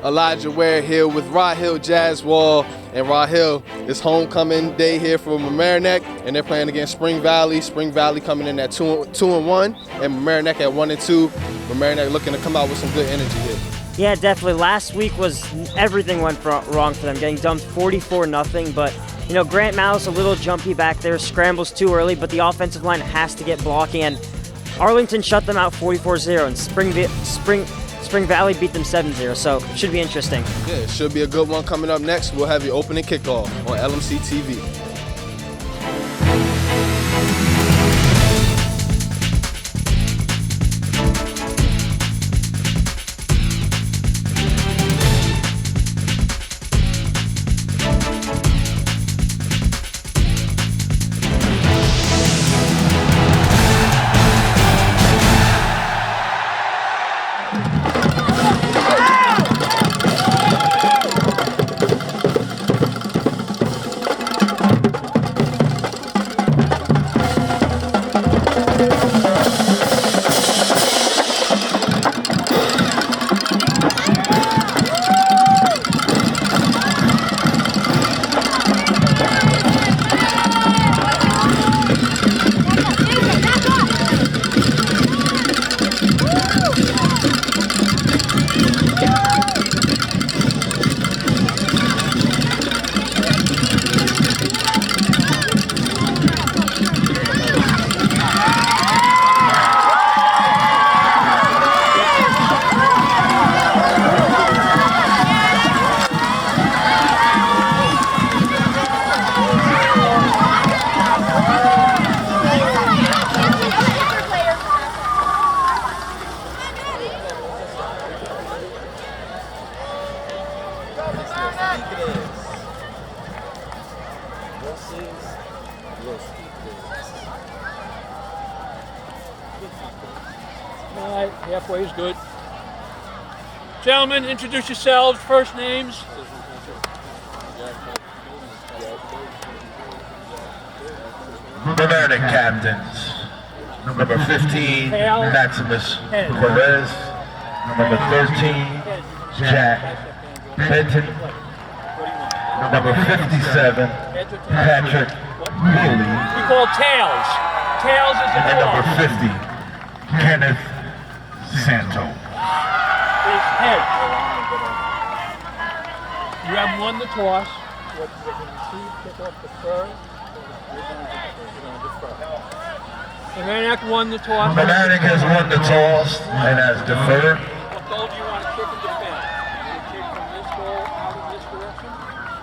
Elijah Ware here with Rahil Jazzwall. And Rahil, it's homecoming day here for Mamaroneck, and they're playing against Spring Valley. Spring Valley coming in at 2-1, and Mamaroneck at 1-2. Mamaroneck looking to come out with some good energy here. Yeah, definitely. Last week everything went wrong for them, getting dumped 44-0. But Grant Malice a little jumpy back there, scrambles too early, but the offensive line has to get blocking, and Arlington shut them out 44-0, and Spring Valley beat them 7-0, so it should be interesting. Yeah, it should be a good one coming up next. We'll have your opening kickoff on LMC TV. All right, halfway is good. Gentlemen, introduce yourselves, first names. Mamaroneck captains. Number 15, Maximus Perez. Number 13, Jack Benton. Number 57, Patrick Healy. We call tails. Tails is the And number 50, Kenneth Santo. Is head. You have won the toss. What we're going to see, kick off the first. Mamaroneck won the toss. Mamaroneck has won the toss and has deferred. What goal do you want to kick and defend? You kick from this goal out in this direction,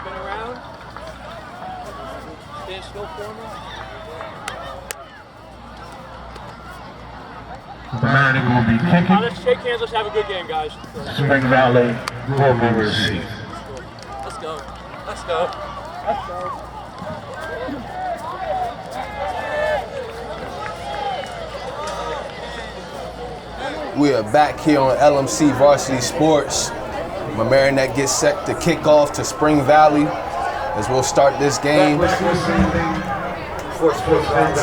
spin around, stand still for me. Mamaroneck will be kicking. Let's shake hands, let's have a good game, guys. Spring Valley will be received. Let's go. Let's go. Let's go. We are back here on LMC Varsity Sports. Mamaroneck gets set to kick off to Spring Valley as we'll start this game. It's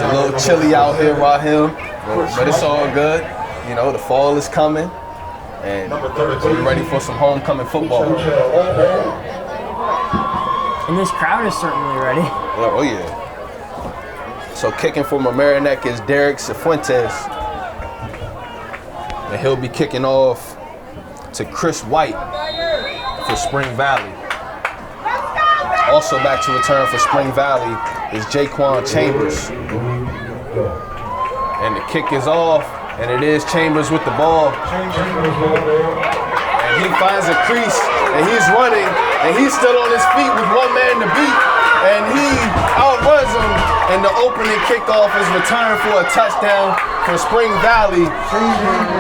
a little chilly out here, Rahil, but it's all good. The fall is coming, and we're ready for some homecoming football. And this crowd is certainly ready. Oh yeah. So kicking for Mamaroneck is Derek Cifuentes. And he'll be kicking off to Chris White for Spring Valley. Also back to return for Spring Valley is Jaquan Chambers. And the kick is off, and it is Chambers with the ball. And he finds a crease, and he's running, and he's still on his feet with one man to beat. And he outruns him, and the opening kickoff is returned for a touchdown for Spring Valley.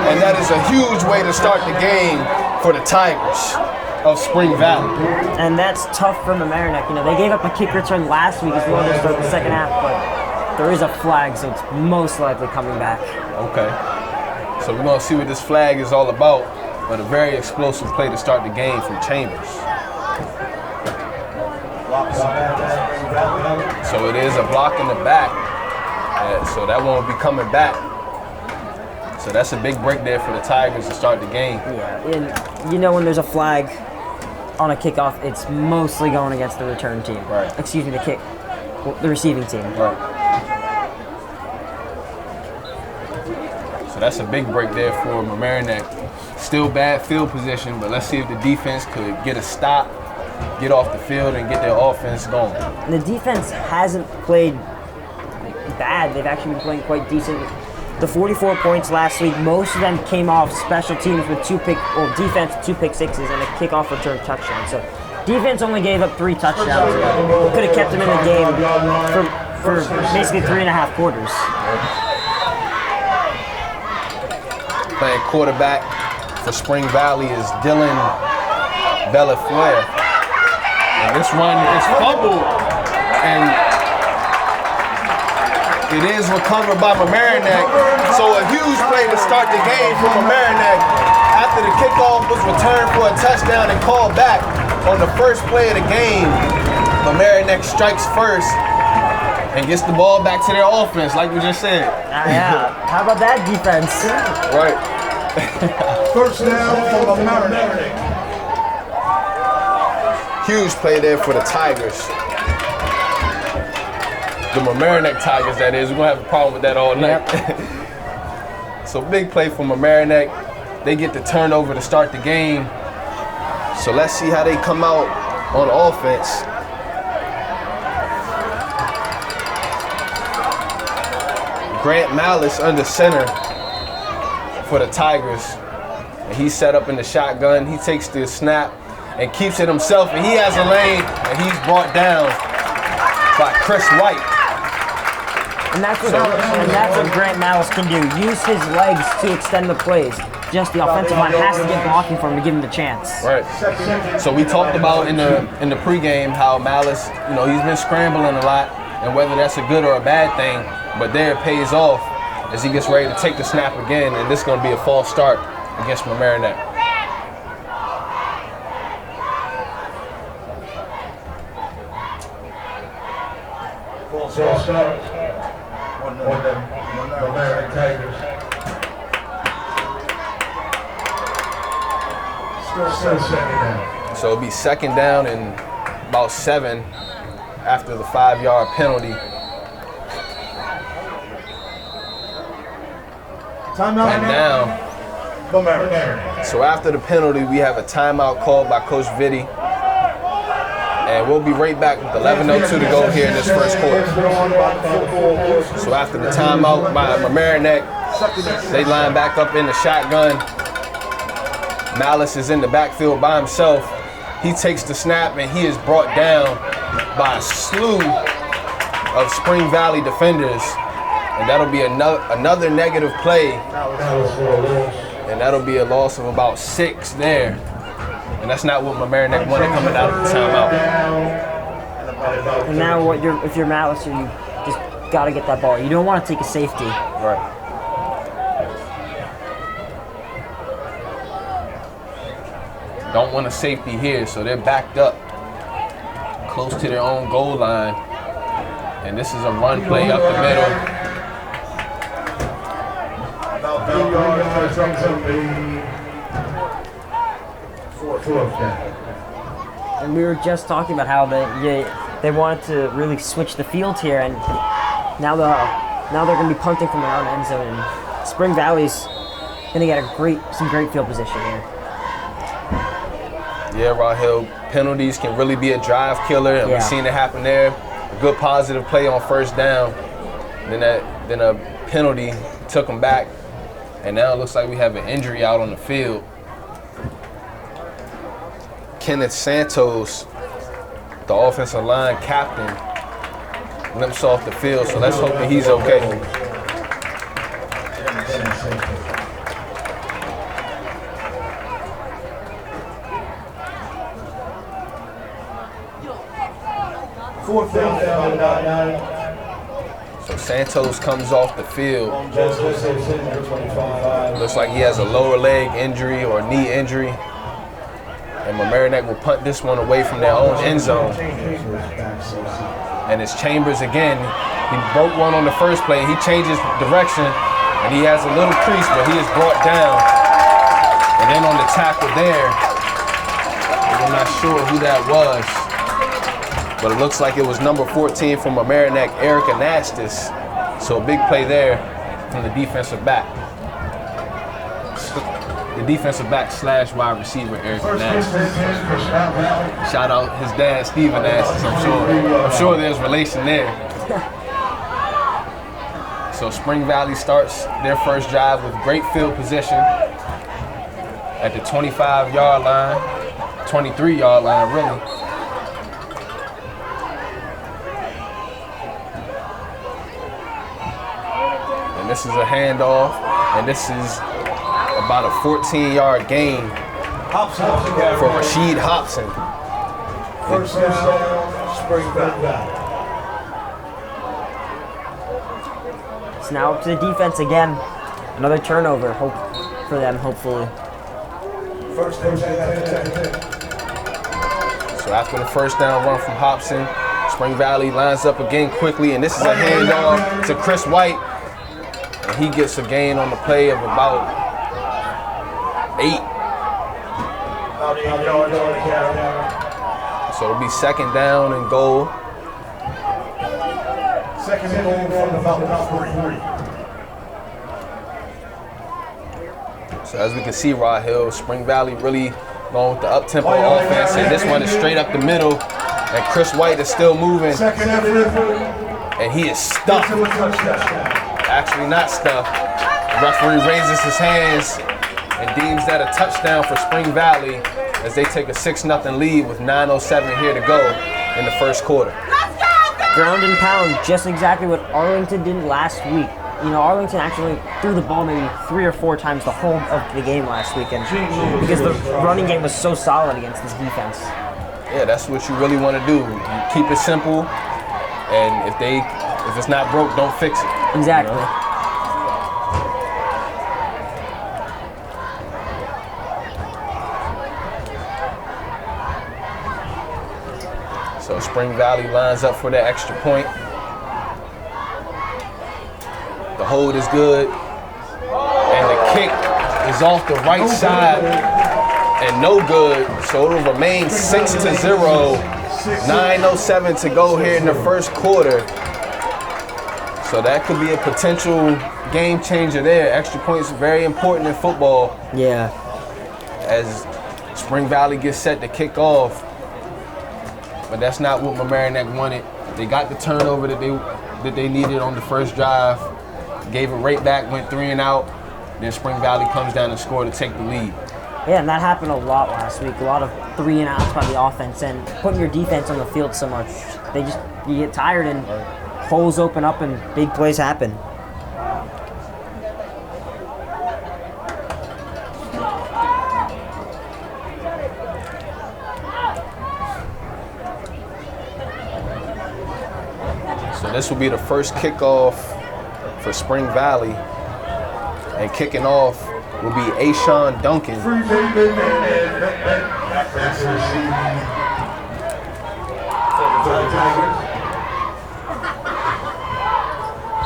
And that is a huge way to start the game for the Tigers of Spring Valley. And that's tough for Mamaroneck. They gave up a kick return last week as well to start the second half, but there is a flag, so it's most likely coming back. Okay. So we're going to see what this flag is all about, but a very explosive play to start the game from Chambers. So it is a block in the back, so that one will be coming back. So that's a big break there for the Tigers to start the game. Yeah, and when there's a flag, on a kickoff, it's mostly going against the return team. Right. Excuse me, the receiving team. Right. So that's a big break there for Mamaroneck. Still bad field position, but let's see if the defense could get a stop, get off the field, and get their offense going. And the defense hasn't played bad. They've actually been playing quite decent. The 44 points last week, most of them came off special teams with defense, 2 pick sixes, and a kickoff return touchdown. So defense only gave up 3 touchdowns. Could have kept them in the game for basically 3.5 quarters. Playing quarterback for Spring Valley is Dylan Bellafleur. And this one is fumbled, and it is recovered by Mamaroneck. So a huge play to start the game for Mamaroneck. After the kickoff was returned for a touchdown and called back on the first play of the game, Mamaroneck strikes first and gets the ball back to their offense, like we just said. Yeah, how about that defense? Right. First down for Mamaroneck. Huge play there for the Tigers. The Mamaroneck Tigers, that is. We're going to have a problem with that all night. Yep. So big play for Mamaroneck. They get the turnover to start the game. So let's see how they come out on offense. Grant Malice under center for the Tigers. And he's set up in the shotgun. He takes the snap and keeps it himself. And he has a lane, and he's brought down by Chris White. And that's what Grant Malice can do. Use his legs to extend the plays. Just the offensive line has to get blocking for him to give him the chance. Right. So we talked about in the pregame how Malice, he's been scrambling a lot, and whether that's a good or a bad thing, but there it pays off as he gets ready to take the snap again, and this is going to be a false start against Mamaroneck. False start. Mamaroneck Tigers. Still second down. So it'll be second down and about 7 after the 5-yard penalty. And now, so after the penalty, we have a timeout called by Coach Vitti. And we'll be right back with 11:02 to go here in this first quarter. So after the timeout by Mamaroneck, they line back up in the shotgun. Malice is in the backfield by himself. He takes the snap and he is brought down by a slew of Spring Valley defenders. And that'll be another negative play. And that'll be a loss of about 6 there. And that's not what Mamaroneck wanted coming out of the timeout. And now if you're Malice, you just got to get that ball. You don't want to take a safety. Right. Don't want a safety here, so they're backed up close to their own goal line. And this is a run play up the middle. And we were just talking about how they wanted to really switch the field here, and now they're going to be punting from their own end zone. And Spring Valley's going to get some great field position here. Yeah, Rahel, penalties can really be a drive killer, and we've seen it happen there. A good positive play on first down, then a penalty took them back, and now it looks like we have an injury out on the field. Kenneth Santos, the offensive line captain, limps off the field, so let's hope that he's okay. Fourth down. So Santos comes off the field. Looks like he has a lower leg injury or knee injury. And Mamaroneck will punt this one away from their own end zone. And it's Chambers again. He broke one on the first play. He changes direction, and he has a little crease, but he is brought down. And then on the tackle there, I'm not sure who that was, but it looks like it was number 14 from Mamaroneck, Eric Anastas. So a big play there from the defensive back. The defensive back / wide receiver, Eric Anastas. Shout out his dad, Steve Anastas, I'm sure there's relation there. So Spring Valley starts their first drive with great field position at the 25-yard line, 23-yard line, really. And this is a handoff, and this is about a 14-yard gain for Rashid Hobson. First down, Spring Valley. It's now up to the defense again. Another turnover for them, hopefully. First down. So after the first down run from Hobson, Spring Valley lines up again quickly, and this is a handoff to Chris White. And he gets a gain on the play of about 8. So it'll be second down and goal. Second and goal from about 3. So as we can see, Rahil, Spring Valley really going with the up-tempo offense, and this one is straight up the middle, and Chris White is still moving, Second effort. and he is stuffed. Actually not stuffed. The referee raises his hands and deems that a touchdown for Spring Valley as they take a 6-0 lead with 9:07 here to go in the first quarter. Ground and pound, just exactly what Arlington did last week. You know, Arlington actually threw the ball maybe 3 or 4 times the whole of the game last weekend because the running game was so solid against this defense. Yeah, that's what you really want to do. You keep it simple, and if it's not broke, don't fix it. Exactly. You know? So Spring Valley lines up for that extra point. The hold is good, and the kick is off the right side and no good. So it'll remain 6-0. 9:07 to go here in the first quarter. So that could be a potential game changer there. Extra points are very important in football. Yeah. As Spring Valley gets set to kick off. But that's not what Mamaroneck wanted. They got the turnover that they needed on the first drive. Gave it right back, went 3 and out. Then Spring Valley comes down and score to take the lead. Yeah, and that happened a lot last week. A lot of 3 and outs by the offense, and putting your defense on the field so much. You get tired and holes open up and big plays happen. So this will be the first kickoff for Spring Valley. And kicking off will be Ashawn Duncan.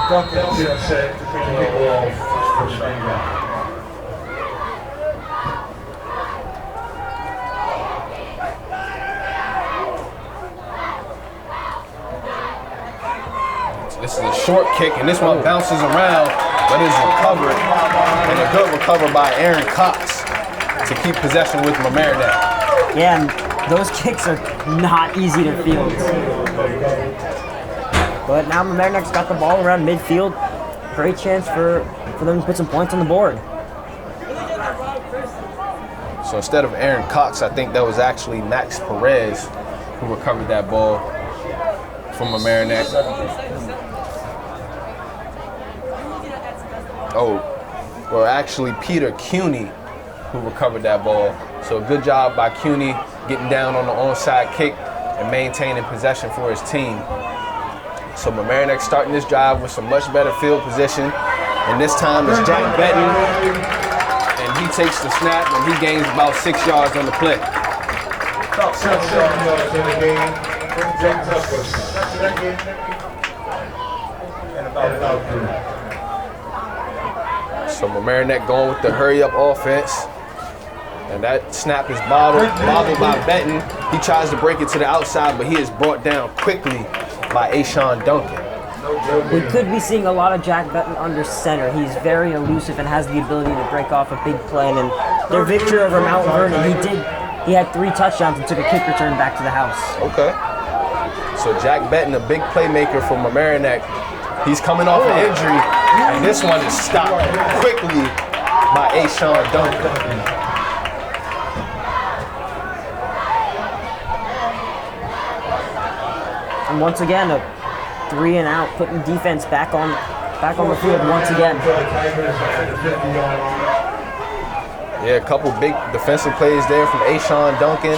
Duncan set to kick off for Spring Valley. This is a short kick, and this one bounces around, but is recovered, and a good recover by Aaron Cox to keep possession with Mamaroneck. Yeah, and those kicks are not easy to field. But now Mamaroneck's got the ball around midfield. Great chance for them to put some points on the board. So instead of Aaron Cox, I think that was actually Max Perez who recovered that ball from Mamaroneck. Oh, well, actually Peter Cuney who recovered that ball. So good job by Cuney getting down on the onside kick and maintaining possession for his team. So Mamaroneck starting this drive with some much better field position. And this time it's Jack Benton, and he takes the snap and he gains about 6 yards on the play. About 7 yards in the game. Brings up a second and about 3. So Mamaroneck going with the hurry-up offense And that snap is bobbled by Benton. He tries to break it to the outside, but he is brought down quickly by Ashawn Duncan. We could be seeing a lot of Jack Benton under center. He's very elusive and has the ability to break off a big play. And their victory over Mount Vernon, he had 3 touchdowns and took a kick return back to the house. Okay. So Jack Benton, a big playmaker for Mamaroneck. He's coming off an injury, and this one is stopped quickly by Ashawn Duncan. And once again, a 3 and out, putting defense back on the field once again. Yeah, a couple big defensive plays there from Ashawn Duncan.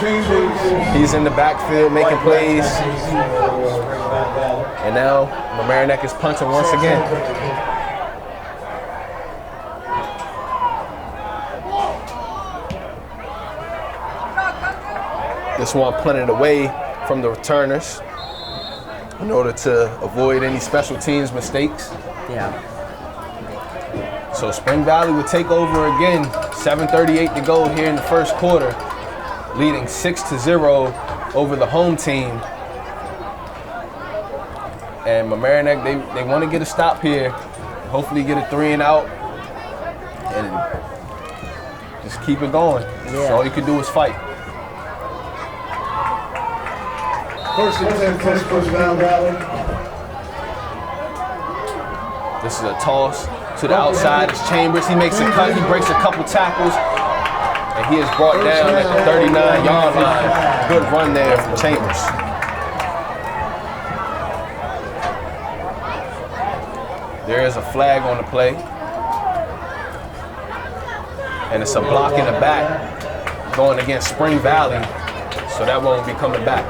He's in the backfield making plays. And now Mamaroneck is punting once again. This one punted away from the returners in order to avoid any special teams mistakes. Yeah. So Spring Valley will take over again. 7:38 to go here in the first quarter, leading 6-0 over the home team. And Mamaroneck, they want to get a stop here. Hopefully get a 3 and out and just keep it going. Yeah. So all you can do is fight. First and 10 for Spring Valley. This is a toss to the outside. It's Chambers. He makes a cut. He breaks a couple tackles. And he is brought down at the 39-yard line. Good run there from Chambers. There is a flag on the play. And it's a block in the back going against Spring Valley. So that won't be coming back.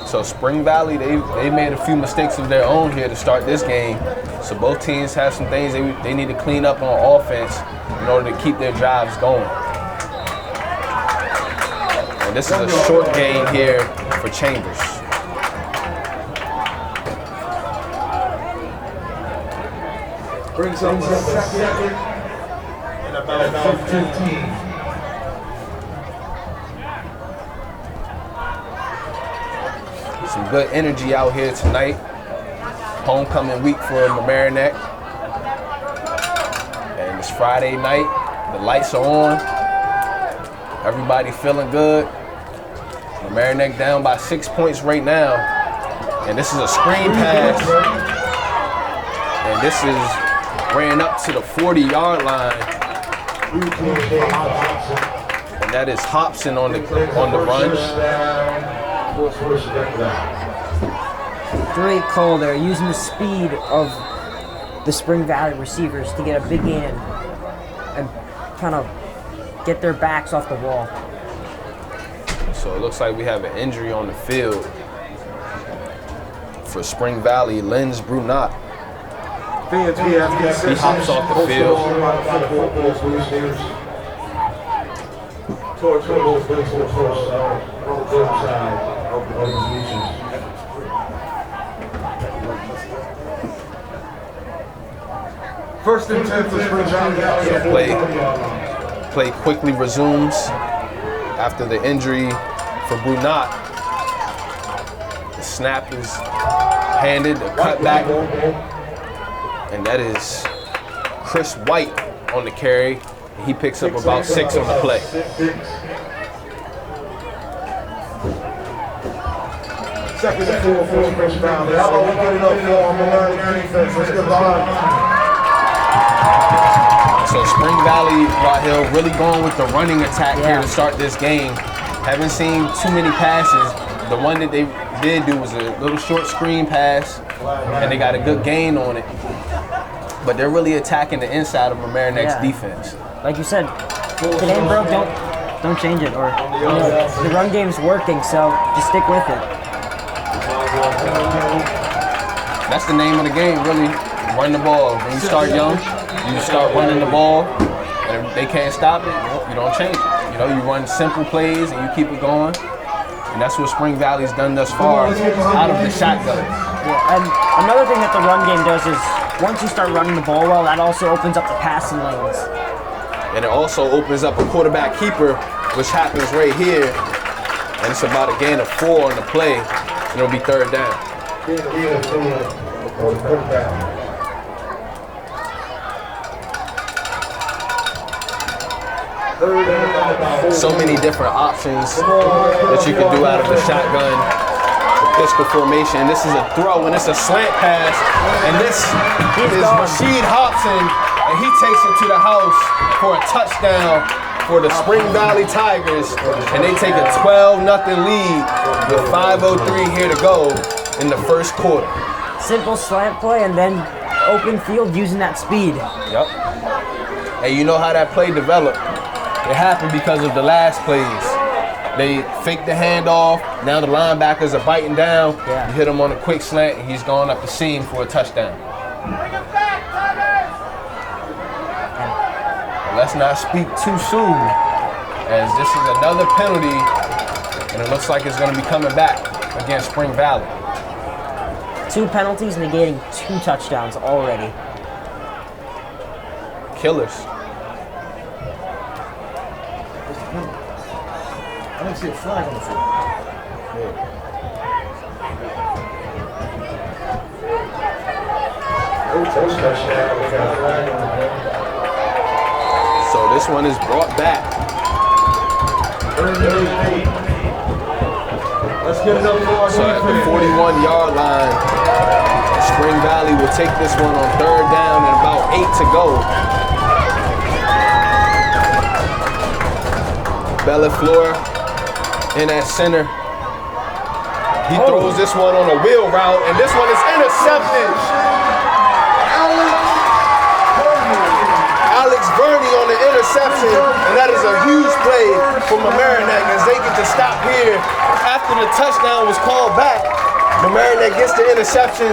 So Spring Valley, they made a few mistakes of their own here to start this game. So both teams have some things they need to clean up on offense in order to keep their drives going. And this is a short gain here for Chambers. Brings up the second and about 15. Some good energy out here tonight. Homecoming week for Mamaroneck. And it's Friday night. The lights are on. Everybody feeling good. Mamaroneck down by 6 points right now. And this is a screen pass. And this is ran up to the 40-yard line. And that is Hobson on the run. Great call there, using the speed of the Spring Valley receivers to get a big gain and kind of get their backs off the wall. So it looks like we have an injury on the field for Spring Valley. Lenz Brunat. He hops off the field. First and 10 for Spring Valley. Play quickly resumes after the injury for Brunat. The snap is handed, a cutback, and that is Chris White on the carry. He picks up about 6 on the play. Second and 4 for Spring Valley. How about we get it up for Mamaroneck defense? Let's get behind. So Spring Valley, Rahil, really going with the running attack here to start this game. Haven't seen too many passes. The one that they did do was a little short screen pass, and they got a good gain on it. But they're really attacking the inside of Mamaroneck's defense. Like you said, if it ain't broke, don't change it. Or the run game's working, so just stick with it. That's the name of the game, really. Run the ball. When you start young, you start running the ball, and they can't stop it, you don't change it. You know, you run simple plays and you keep it going. And that's what Spring Valley's done thus far out of the shotgun. Yeah, and another thing that the run game does is once you start running the ball well, that also opens up the passing lanes. And it also opens up a quarterback keeper, which happens right here. And it's about a gain of 4 on the play, and it'll be 3rd down. So many different options that you can do out of the shotgun, the pistol formation. This is a throw, and it's a slant pass. And this is Rasheed Hobson, and he takes it to the house for a touchdown for the Spring Valley Tigers, and they take a 12-0 lead with 5:03 here to go in the first quarter. Simple slant play and then open field using that speed. Yep. And you know how that play developed. It happened because of the last plays. They faked the handoff. Now the linebackers are biting down. Yeah. You hit him on a quick slant, and he's going up the seam for a touchdown. Let's not speak too soon, as this is another penalty, and it looks like it's going to be coming back against Spring Valley. 2 penalties negating 2 touchdowns already. Killers. I didn't see a flag on the field. So this one is brought back. Let's get it up for our So at the 41-yard line, Spring Valley will take this one on 3rd down and about 8 to go. Bellafleur in at center. He throws this one on a wheel route, and this one is intercepted. Alex Verney on the interception, and that is a huge play for Mamaroneck as they get to stop here after the touchdown was called back. Mamaroneck gets the interception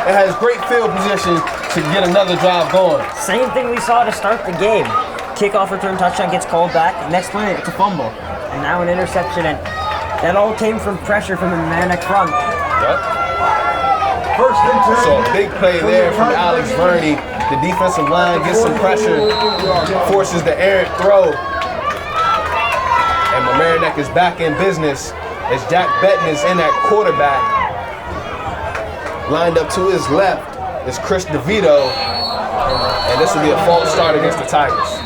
and has great field position to get another drive going. Same thing we saw to start the game. Kickoff return touchdown gets called back. Next play, it's a fumble. And now an interception, and that all came from pressure from the Mamaroneck front. Yep. So a big play there from Alex Verney. The defensive line gets some pressure, forces the errant throw. And Mamaroneck is back in business as Jack Betton is in at quarterback. Lined up to his left is Chris DeVito. And this will be a false start against the Tigers.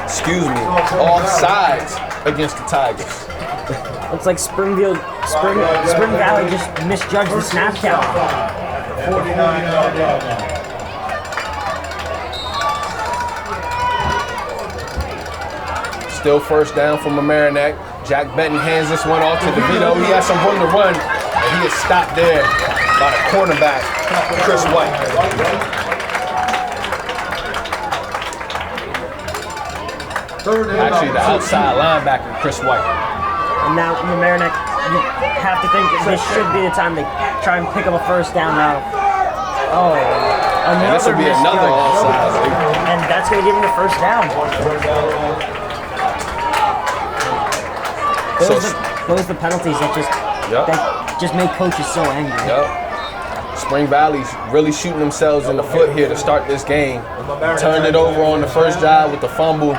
Excuse me, offsides against the Tigers. Looks like Spring Valley just misjudged the snap count. 49-yard line. Still 1st down for Mamaroneck. Jack Benton hands this one off to DeVito. He has some room to run, and he is stopped there by the cornerback, Chris White. Actually, the outside linebacker, Chris White. And now Mamaroneck, you have to think that this should be the time they try and pick up a 1st down now. Oh, And this will be another offside. And that's going to give him the 1st down. Those are the penalties that just make coaches so angry. Yep. Spring Valley's really shooting themselves in the foot here to start this game. Turned it over on the 1st drive with the fumble.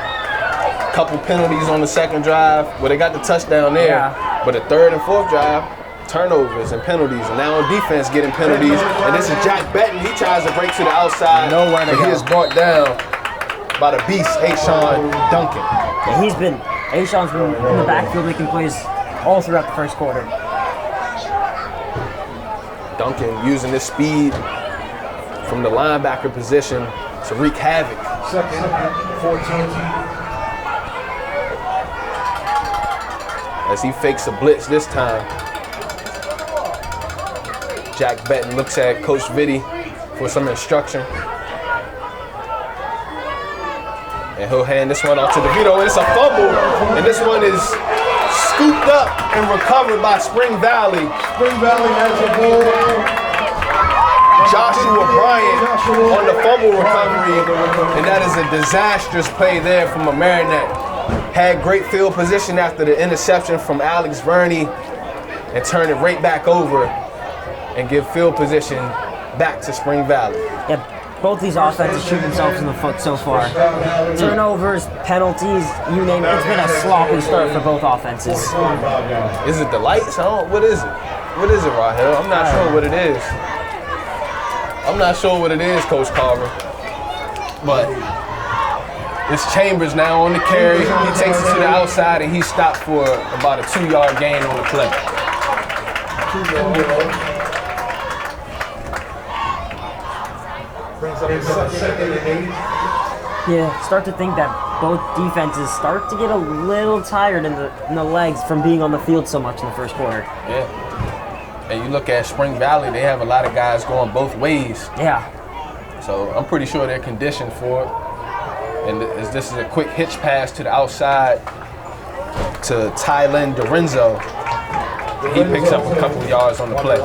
Couple penalties on the 2nd drive. Well, they got the touchdown there. Yeah. But the 3rd and 4th drive, turnovers and penalties. And now on defense getting penalties. And this is Jack Betton. He tries to break to the outside. Nowhere to but go. he is brought down by the beast, Ashawn Duncan. Yeah, Ashawn's been in the backfield making plays all throughout the 1st quarter. Duncan using his speed from the linebacker position to wreak havoc. 2nd, 14. As he fakes a blitz this time. Jack Betton looks at Coach Vitti for some instruction. And he'll hand this one off to DeVito. It's a fumble, and this one is scooped up and recovered by Spring Valley. Spring Valley has a ball. Joshua Bryant on the fumble recovery, and that is a disastrous play there from Mamaroneck. Had great field position after the interception from Alex Verney and turned it right back over and give field position back to Spring Valley. Yeah, both these offenses shoot themselves in the foot so far. Turnovers, penalties, you name it. It's been a sloppy start for both offenses. Is it the lights? What is it? What is it, Rahel? I'm not sure what it is. I'm not sure what it is, Coach Carver. But it's Chambers now on the carry. He takes it to the outside and he stopped for about a 2-yard gain on the play. Yeah, start to think that both defenses start to get a little tired in the legs from being on the field so much in the first quarter. Yeah. And you look at Spring Valley, they have a lot of guys going both ways. Yeah. So I'm pretty sure they're conditioned for it. And this is a quick hitch pass to the outside to Tylen Dorenzo. He picks up a couple yards on the play.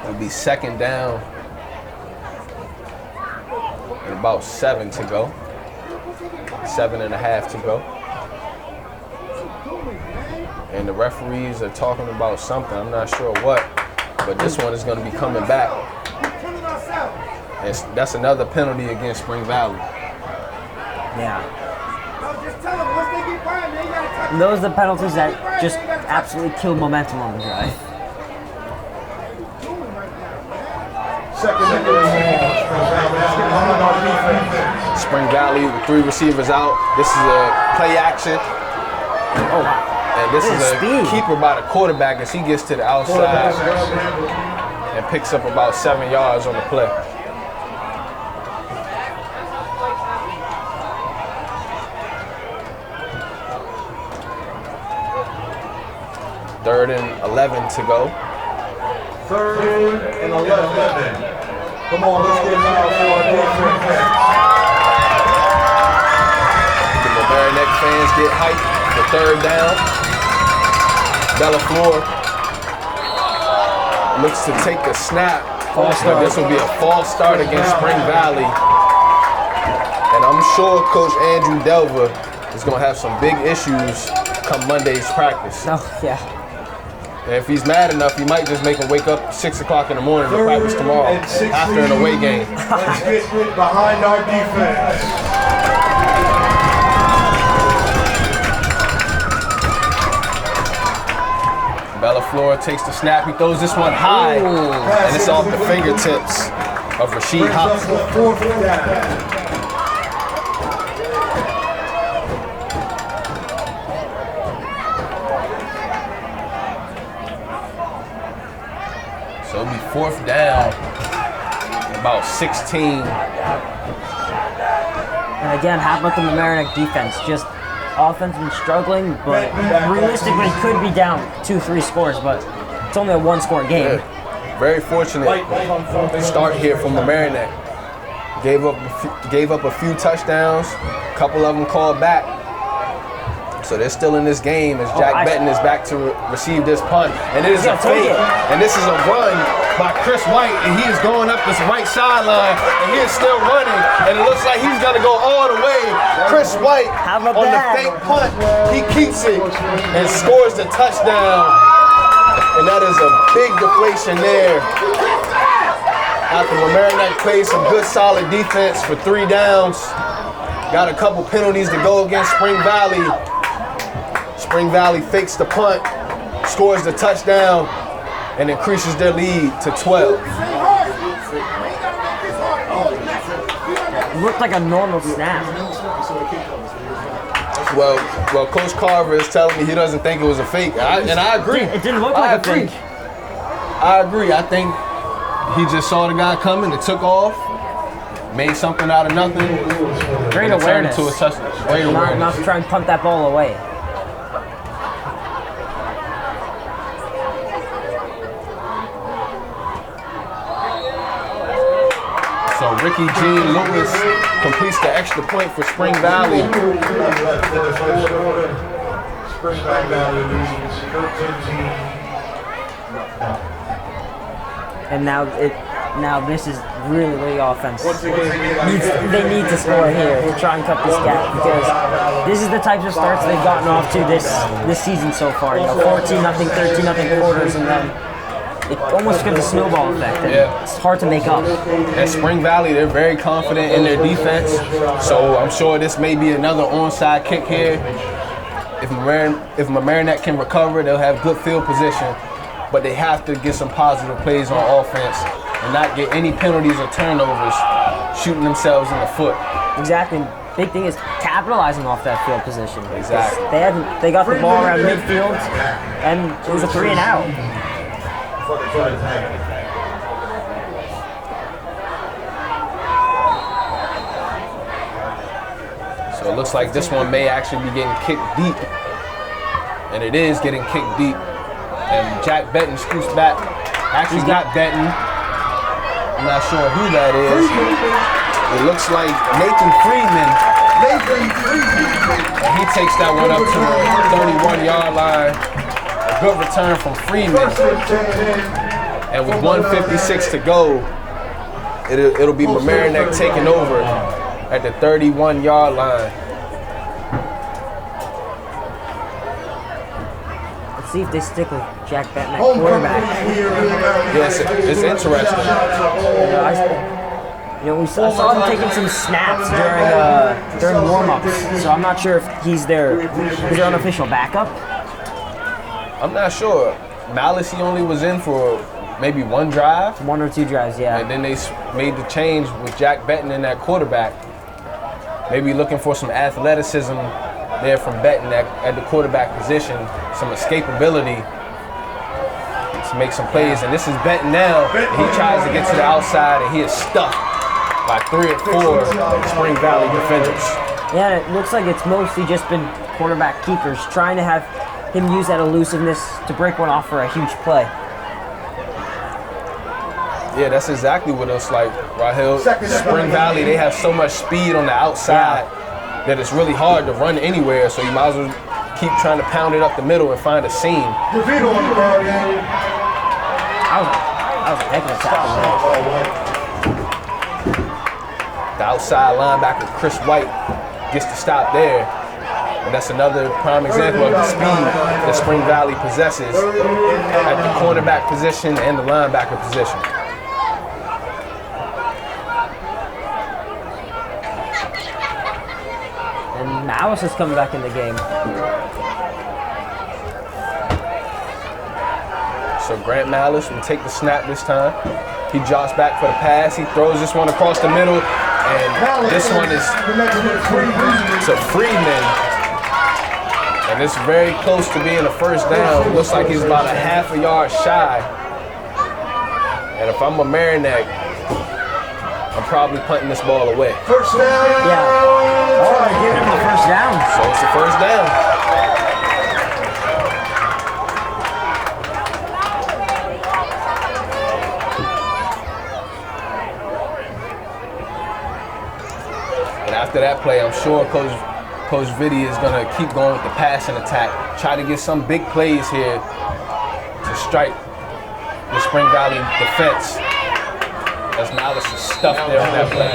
It'll be second down and about 7 to go. 7.5 to go. And the referees are talking about something. I'm not sure what, but this one is going to be coming back. And that's another penalty against Spring Valley. Yeah. And those are the penalties that just absolutely kill momentum on the drive. Spring Valley with 3 receivers out. This is a play action. Oh, wow. And this is a keeper by the quarterback as he gets to the outside and picks up about 7 yards on the play. Third and 11 to go. 3rd and 11. Come on, let's get loud for our defense. The Mamaroneck fans get hyped for 3rd down. Belafleur looks to take the snap. This will be a false start against Spring Valley. And I'm sure Coach Andrew Delver is going to have some big issues come Monday's practice. Oh, yeah. And if he's mad enough, he might just make him wake up 6 o'clock in the morning to practice tomorrow after an away game. Let's get behind our defense. Belafleur takes the snap. He throws this one high, and it's off the fingertips of Rasheed Hobson. 4th down. So it'll be 4th down, about 16. And again, how about the Mamaroneck defense? Just offense been struggling, but realistically could be down 2-3 scores, but it's only a 1-score game. Yeah. Very fortunate start here from Mamaroneck. Gave up a few touchdowns, a couple of them called back. So they're still in this game as Jack Benton is back to receive this punt. And it is a fake. And this is a run by Chris White. And he is going up this right sideline. And he is still running. And it looks like he's going to go all the way. Chris White on the fake punt. He keeps it and scores the touchdown. And that is a big deflation there. After Mamaroneck played some good solid defense for 3 downs. Got a couple penalties to go against Spring Valley. Spring Valley fakes the punt, scores the touchdown, and increases their lead to 12. It looked like a normal snap. Well, Coach Carver is telling me he doesn't think it was a fake, and I agree. It didn't look like a fake. I agree. I think he just saw the guy coming and took off, made something out of nothing. Great and it turned awareness. into a touchdown. Great Not awareness. to try and punt that ball away. So Ricky Jean Lewis completes the extra point for Spring Valley. Spring Valley leads 13. And now this is really offense. Once again, They need to score here to try and cut this gap, because this is the types of starts they've gotten off to this season so far. 14-0, 13-0 quarters, and then it almost gives a snowball effect. And it's hard to make up. At Spring Valley, they're very confident in their defense, so I'm sure this may be another onside kick here. If Mamaroneck can recover, they'll have good field position, but they have to get some positive plays on offense and not get any penalties or turnovers shooting themselves in the foot. Exactly. Big thing is capitalizing off that field position. Exactly. They got the ball around midfield, and it was a 3 and out. So it looks like this one may actually be getting kicked deep. And it is getting kicked deep. And Jack Benton scoots back. Actually got Benton. I'm not sure who that is. It looks like Nathan Freeman. And he takes that one up to the 31-yard line. A good return from Freeman. And with 1:56 to go, it'll be Mamaroneck taking over at the 31-yard line. Let's see if they stick with Jack Benton at quarterback. Yes, it's interesting. I saw him taking some snaps during warm-ups, so I'm not sure if he's their unofficial backup. I'm not sure. Malice, he only was in for maybe one drive. 1 or 2 drives, yeah. And then they made the change with Jack Benton in that quarterback. Maybe looking for some athleticism there from Benton at the quarterback position, some escapability to make some plays. And this is Benton now. He tries to get to the outside, and he is stuck by 3 or 4 Spring Valley defenders. Yeah, it looks like it's mostly just been quarterback keepers trying to have him use that elusiveness to break one off for a huge play. Yeah, that's exactly what it's like, Rahel. Spring Valley, they have so much speed on the outside that it's really hard to run anywhere, so you might as well keep trying to pound it up the middle and find a seam. That was a heck of a tackle. The outside linebacker, Chris White, gets the stop there. And that's another prime example of the speed that Spring Valley possesses at the cornerback position and the linebacker position. And Malice is coming back in the game. So Grant Malice will take the snap this time. He drops back for the pass. He throws this one across the middle. And this one is to Freeman. And it's very close to being a first down. It looks like he's about a half a yard shy. And if I'm Mamaroneck, I'm probably punting this ball away. First down. Yeah. Oh, they're giving him the first down. So it's the first down. And after that play, I'm sure Coach Vitti is going to keep going with the passing attack, try to get some big plays here to strike the Spring Valley defense, as Malice is stuffed there on that play.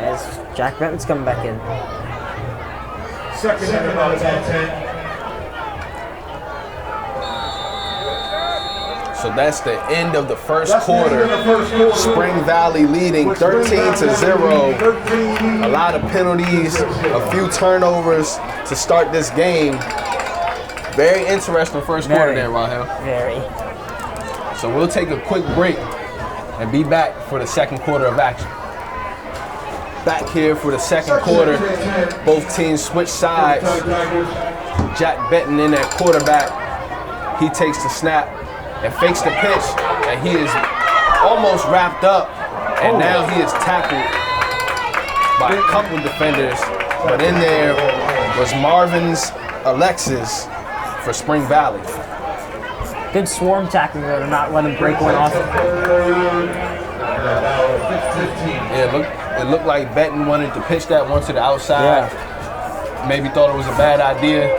As Jack Benton's coming back in. Second and about 10. So that's the end of the first quarter. Spring Valley leading 13-0. A lot of penalties, a few turnovers to start this game. Very interesting first quarter there, Rahel. Very. So we'll take a quick break and be back for the second quarter of action. Back here for the second quarter. Both teams switch sides. Jack Benton in at quarterback. He takes the snap and fakes the pitch, and he is almost wrapped up, and now he is tackled by a couple defenders, but in there was Marvin's Alexis for Spring Valley. Good swarm tackling there to not let him break one off. Yeah, it looked like Benton wanted to pitch that one to the outside. Yeah. Maybe thought it was a bad idea.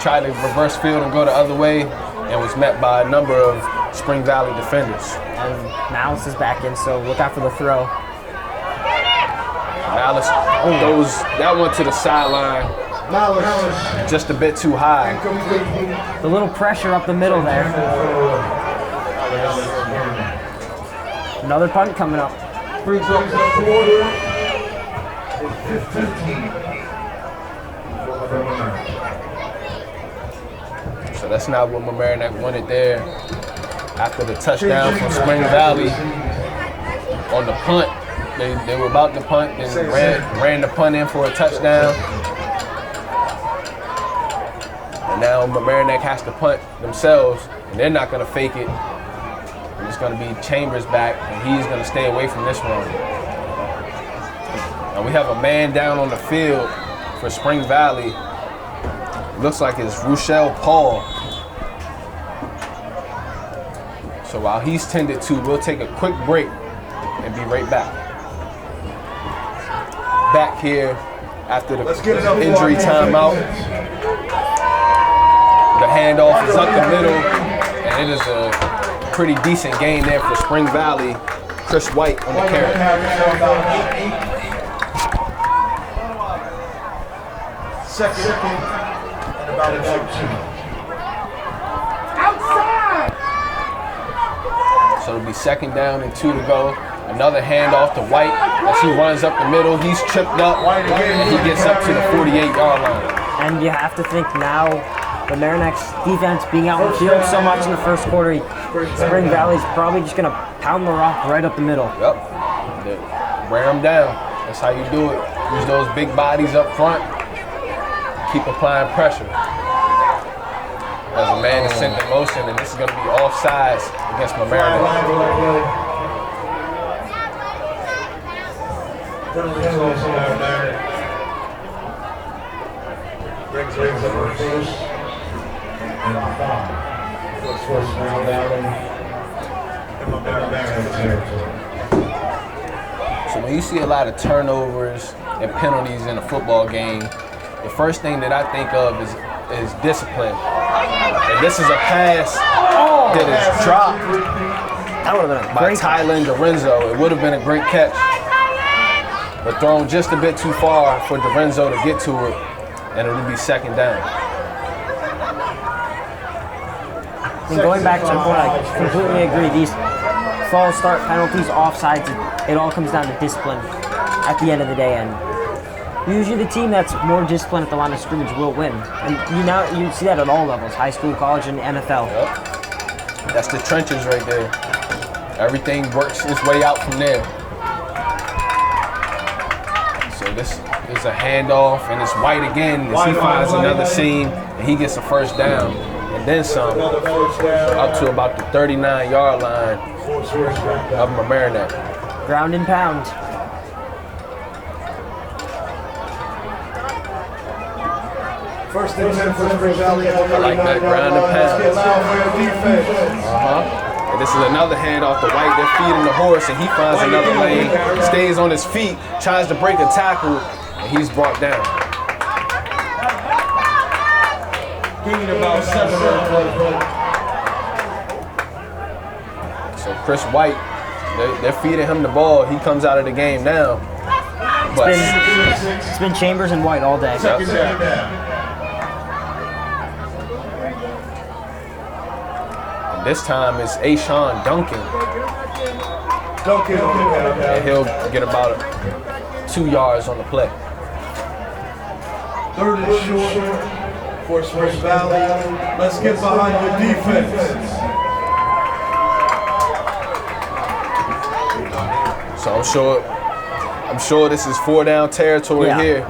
Tried to reverse field and go the other way, and was met by a number of Spring Valley defenders. And Malice is back in, so look out for the throw. Malice throws that one to the sideline, just a bit too high. The little pressure up the middle there. Another punt coming up. Brings up the quarter. 15. So that's not what Mamaroneck wanted there. After the touchdown from Spring Valley on the punt, they were about to punt and ran the punt in for a touchdown. And now Mamaroneck has to punt themselves, and they're not going to fake it. And it's going to be Chambers back, and he's going to stay away from this one. Now we have a man down on the field for Spring Valley. Looks like it's Rochelle Paul. So while he's tended to, we'll take a quick break and be right back. Back here after the injury timeout. The handoff is up the middle, and it is a pretty decent gain there for Spring Valley. Chris White on the carry. Second and about a 2. So it'll be second down and 2 to go. Another handoff to White as he runs up the middle. He's tripped up and he gets up to the 48-yard line. And you have to think now, the Mamaroneck's defense being out in the field so much in the first quarter, Spring Valley's probably just going to pound the rock right up the middle. Yep. Wear them down. That's how you do it. Use those big bodies up front. Keep applying pressure. As a man is sent in motion, and this is going to be offsides against Mamaroneck. Brings up first and 5. First round down in Mamaroneck territory. So when you see a lot of turnovers and penalties in a football game, the first thing that I think of is discipline. And this is a pass that is dropped That would have been a by great Tyler and Dorenzo. It would have been a great catch, but thrown just a bit too far for Dorenzo to get to it, and it would be second down. And going back to the point, I completely agree. These false start penalties, offsides, it all comes down to discipline at the end of the day. And usually the team that's more disciplined at the line of scrimmage will win. And you see that at all levels, high school, college, and NFL. Yep. That's the trenches right there. Everything works its way out from there. So this is a handoff, and it's White again as he finds another seam, and he gets a first down. And then some, up to about the 39-yard line of Mamaroneck. Ground and pound. First and 10 for Spring Valley. I like that ground and pound. And this is another handoff to White. They're feeding the horse, and he finds another lane, stays on his feet, tries to break a tackle, and he's brought down. Gaining about 7 So Chris White, they're feeding him the ball. He comes out of the game now. But It's been Chambers and White all day. Second down. this time it's Ashawn Duncan. Duncan on the count. And he'll get about 2 yards on the play. Third and short for Spring Valley. Let's get behind the defense. So I'm sure I'm sure this is 4-down territory Yeah. here.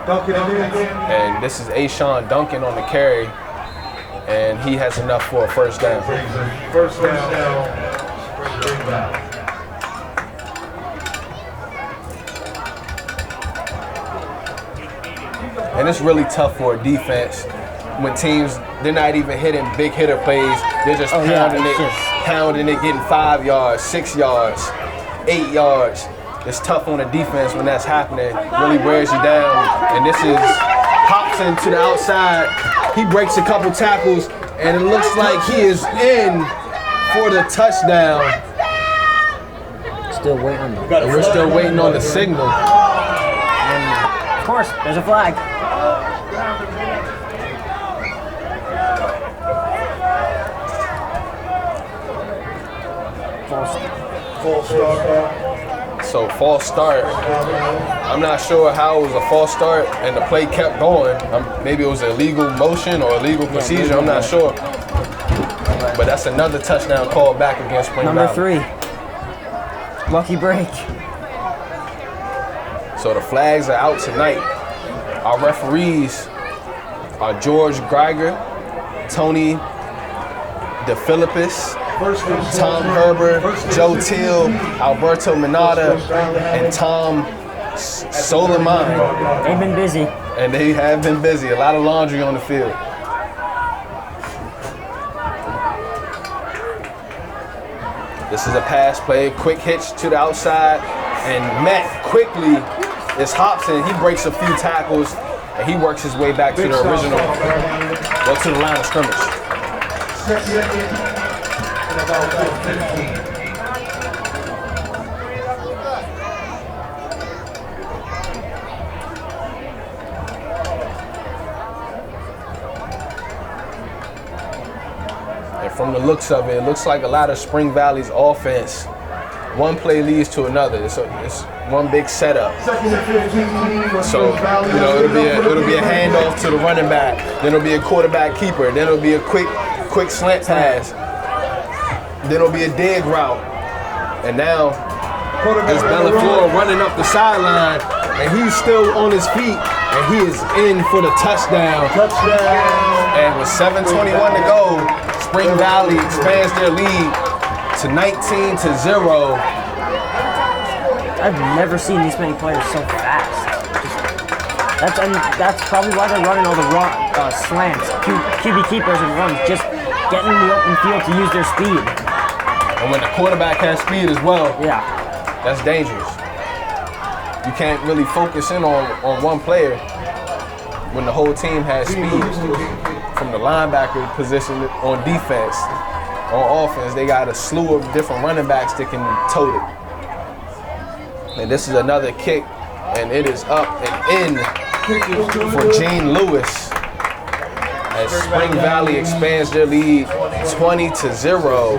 Duncan in. And this is Ashawn Duncan on the carry. And he has enough for a first down. First down. Spring Valley. And it's really tough for a defense when teams, they're not even hitting big hitter plays. They're just pounding it, getting 5 yards, 6 yards, 8 yards. It's tough on the defense when that's happening. Really wears you down. And this is Hobson to the outside. He breaks a couple tackles, and it looks like he is in for the touchdown. Still waiting on them. And we're still waiting on the signal. Of course, there's a flag. False start. So false start. I'm not sure how it was a false start and the play kept going. Maybe it was an illegal motion or illegal procedure. I'm not sure. But that's another touchdown called back against Spring Number Valley. 3. Lucky break. So the flags are out tonight. Our referees are George Geiger, Tony DeFilippis, Tom Herbert, Joe Till, Alberto Minata, and Tom Soliman. They've been busy. And they have been busy. A lot of laundry on the field. This is a pass play, quick hitch to the outside, and met quickly is Hobson. He breaks a few tackles, and he works his way back to the original, well, to the line of scrimmage. And from the looks of it, it looks like a lot of Spring Valley's offense. One play leads to another. It's one big setup. So, you know, it'll be a handoff to the running back. Then it'll be a quarterback keeper. Then it'll be a quick slant pass. Then it'll be a dig route. And now it's Bellafleur running up the sideline, and he's still on his feet, and he is in for the touchdown. And with 7:21 to go, Spring Valley expands their lead to 19-0. I've never seen these many players so fast. That's probably why they're running all the slants, QB keepers and runs, just getting in the open field to use their speed. And when the quarterback has speed as well, Yeah. that's dangerous. You can't really focus in on one player when the whole team has speed. From the linebacker position on defense, on offense, they got a slew of different running backs that can tote it. And this is another kick, and it is up and in for Gene Lewis as Spring Valley expands their lead 20-0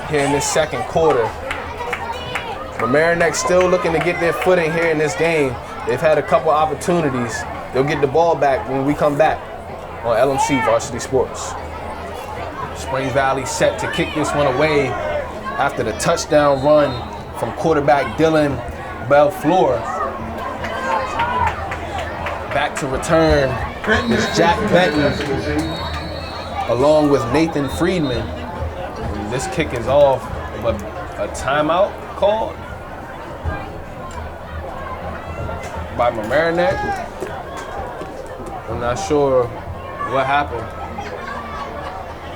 here in this second quarter. Mamaroneck still looking to get their footing here in this game. They've had a couple opportunities. They'll get the ball back when we come back on LMC Varsity Sports. Spring Valley set to kick this one away after the touchdown run from quarterback Dylan Bellafleur. Back to return is Jack Benton along with Nathan Friedman. And this kick is off, but a timeout called by Mamaroneck. I'm not sure what happened.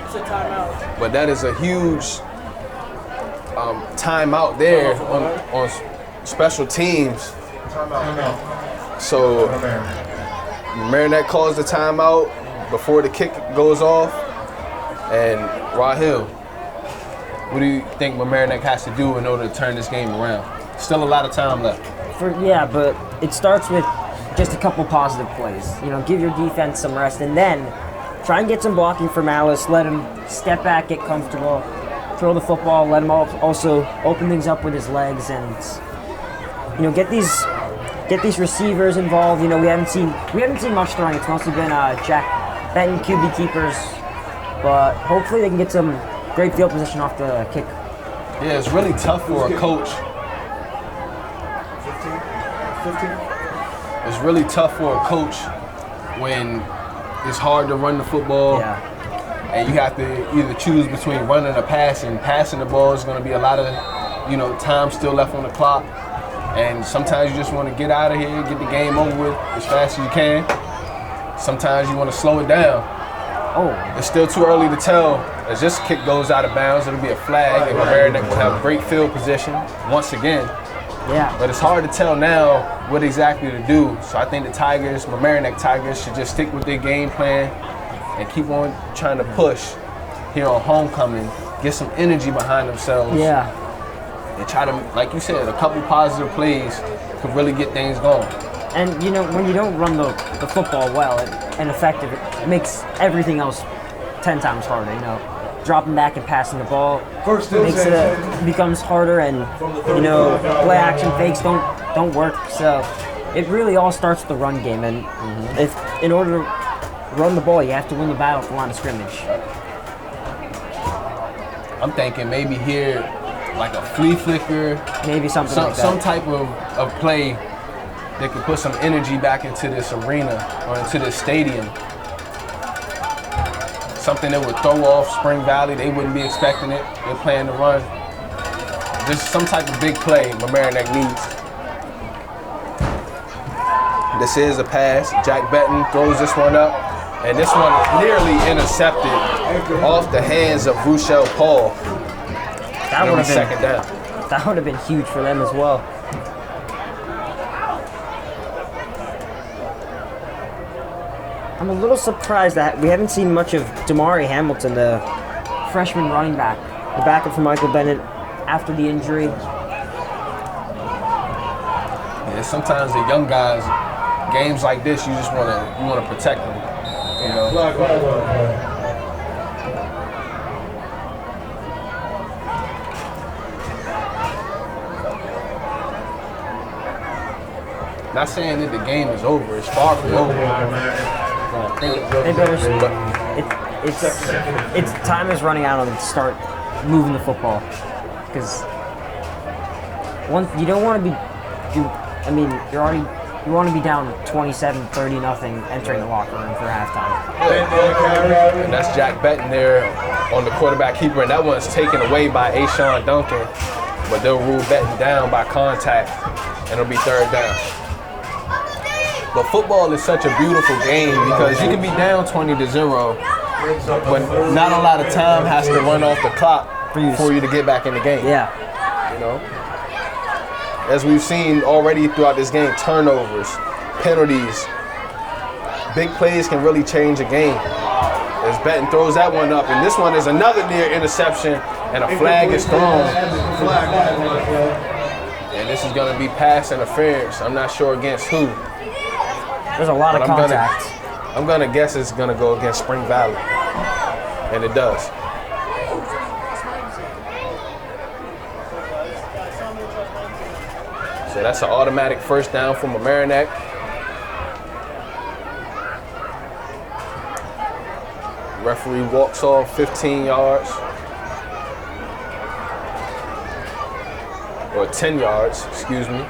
It's a timeout. But that is a huge timeout there on special teams. So Mamaroneck calls the timeout before the kick goes off. And Rahil, what do you think Mamaroneck has to do in order to turn this game around? Still a lot of time left. But it starts with just a couple positive plays. You know, give your defense some rest, and then try and get some blocking from Alice. Let him step back, get comfortable, throw the football. Let him also open things up with his legs, and get these receivers involved. You know, we haven't seen much throwing. It's mostly been Jack Benton QB keepers, but hopefully they can get some great field position off the kick. Yeah, it's really tough for a coach It's really tough for a coach when it's hard to run the football. Yeah. And you have to either choose between running or passing. Passing the ball is going to be a lot of, time still left on the clock. And sometimes you just want to get out of here, get the game over with as fast as you can. Sometimes you want to slow it down. Oh. It's still too early to tell. As this kick goes out of bounds, it'll be a flag, and Mamaroneck will have great field position once again. Yeah. But it's hard to tell now what exactly to do. So I think the Mamaroneck Tigers, should just stick with their game plan and keep on trying to push here on homecoming, get some energy behind themselves. Yeah. And try to, like you said, a couple positive plays could really get things going. And when you don't run the football well and effective, it makes everything else 10 times harder. Dropping back and passing the ball becomes harder, and play action fakes don't work. So it really all starts with the run game, and if in order to run the ball, you have to win the battle at the line of scrimmage. I'm thinking maybe here, like a flea flicker, maybe something like that. Some type of play that could put some energy back into this arena or into this stadium. Something that would throw off Spring Valley. They wouldn't be expecting it. They're playing to run. Just some type of big play Mamaroneck needs. This is a pass. Jack Benton throws this one up. And this one is nearly intercepted off the hands of Rochelle Paul. That would have been second down. That would have been huge for them as well. I'm a little surprised that we haven't seen much of Damari Hamilton, the freshman running back, the backup for Michael Bennett after the injury. Yeah, sometimes the young guys, games like this, you just want to protect them. Not saying that the game is over. It's far from over. They better. It's time is running out on them to start moving the football, because you don't want to be. You want to be down 27-30 nothing entering the locker room for halftime. And that's Jack Benton there on the quarterback keeper, and that one's taken away by Ashawn Duncan, but they'll rule Benton down by contact, and it'll be third down. But football is such a beautiful game because you can be down 20-0, but not a lot of time has to run off the clock for you to get back in the game. Yeah. As we've seen already throughout this game, turnovers, penalties, big plays can really change a game. As Benton throws that one up, and this one is another near interception, and a flag is thrown. And this is going to be pass interference. I'm not sure against who. There's a lot of contact. I'm gonna guess it's gonna go against Spring Valley, and it does. So that's an automatic first down for Mamaroneck. Referee walks off 15 yards, or 10 yards, excuse me.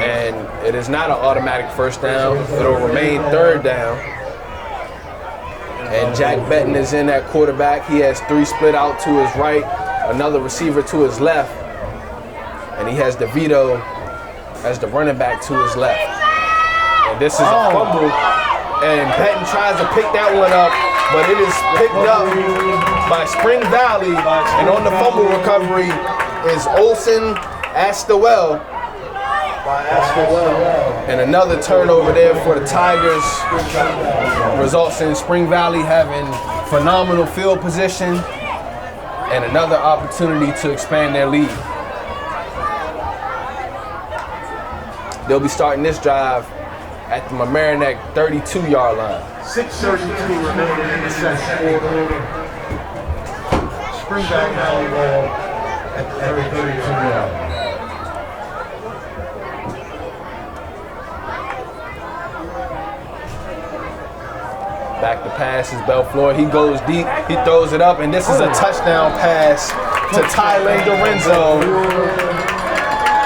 And it is not an automatic first down. It'll remain third down. And Jack Benton is in at quarterback. He has three split out to his right, another receiver to his left, and he has DeVito as the running back to his left. And this is a fumble, and Benton tries to pick that one up, but it is picked up by Spring Valley, and on the fumble recovery is Olsen Astowell. And another turnover there for the Tigers results in Spring Valley having phenomenal field position and another opportunity to expand their lead. They'll be starting this drive at the Mamaroneck 32-yard line. 6:32 remaining in the second quarter. Spring Valley ball at the 32-yard. Back to pass is Belfleur. He goes deep. He throws it up, and this is a touchdown pass to Tylen Lorenzo.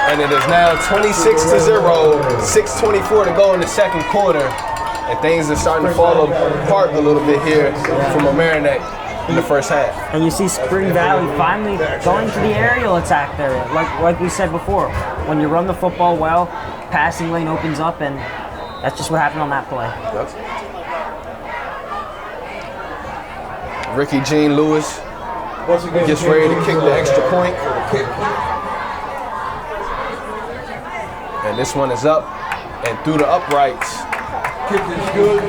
And it is now 26-0. 6:24 to go in the second quarter. And things are starting to fall apart a little bit here from Mamaroneck in the first half. And you see Spring Valley finally going to the aerial attack there. Like we said before, when you run the football well, passing lane opens up, and that's just what happened on that play. Yep. Ricky Jean Lewis gets ready to kick the extra point. And this one is up and through the uprights. Kick is good.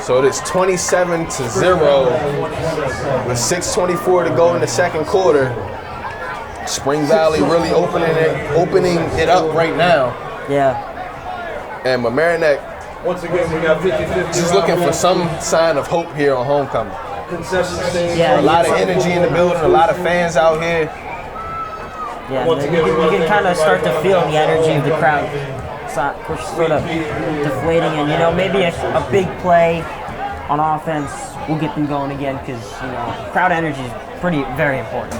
So it is 27-0 with 6:24 to go in the second quarter. Spring Valley really opening it up right now. Yeah. And Mamaroneck Once again, we got 50-50. just looking for some sign of hope here on homecoming. concession stand. Yeah, A lot of energy in the building, a lot of fans out here. Yeah, you can kind of start to feel the energy of the crowd. We're sort of deflating, and maybe a big play on offense will get them going again, because crowd energy is very important.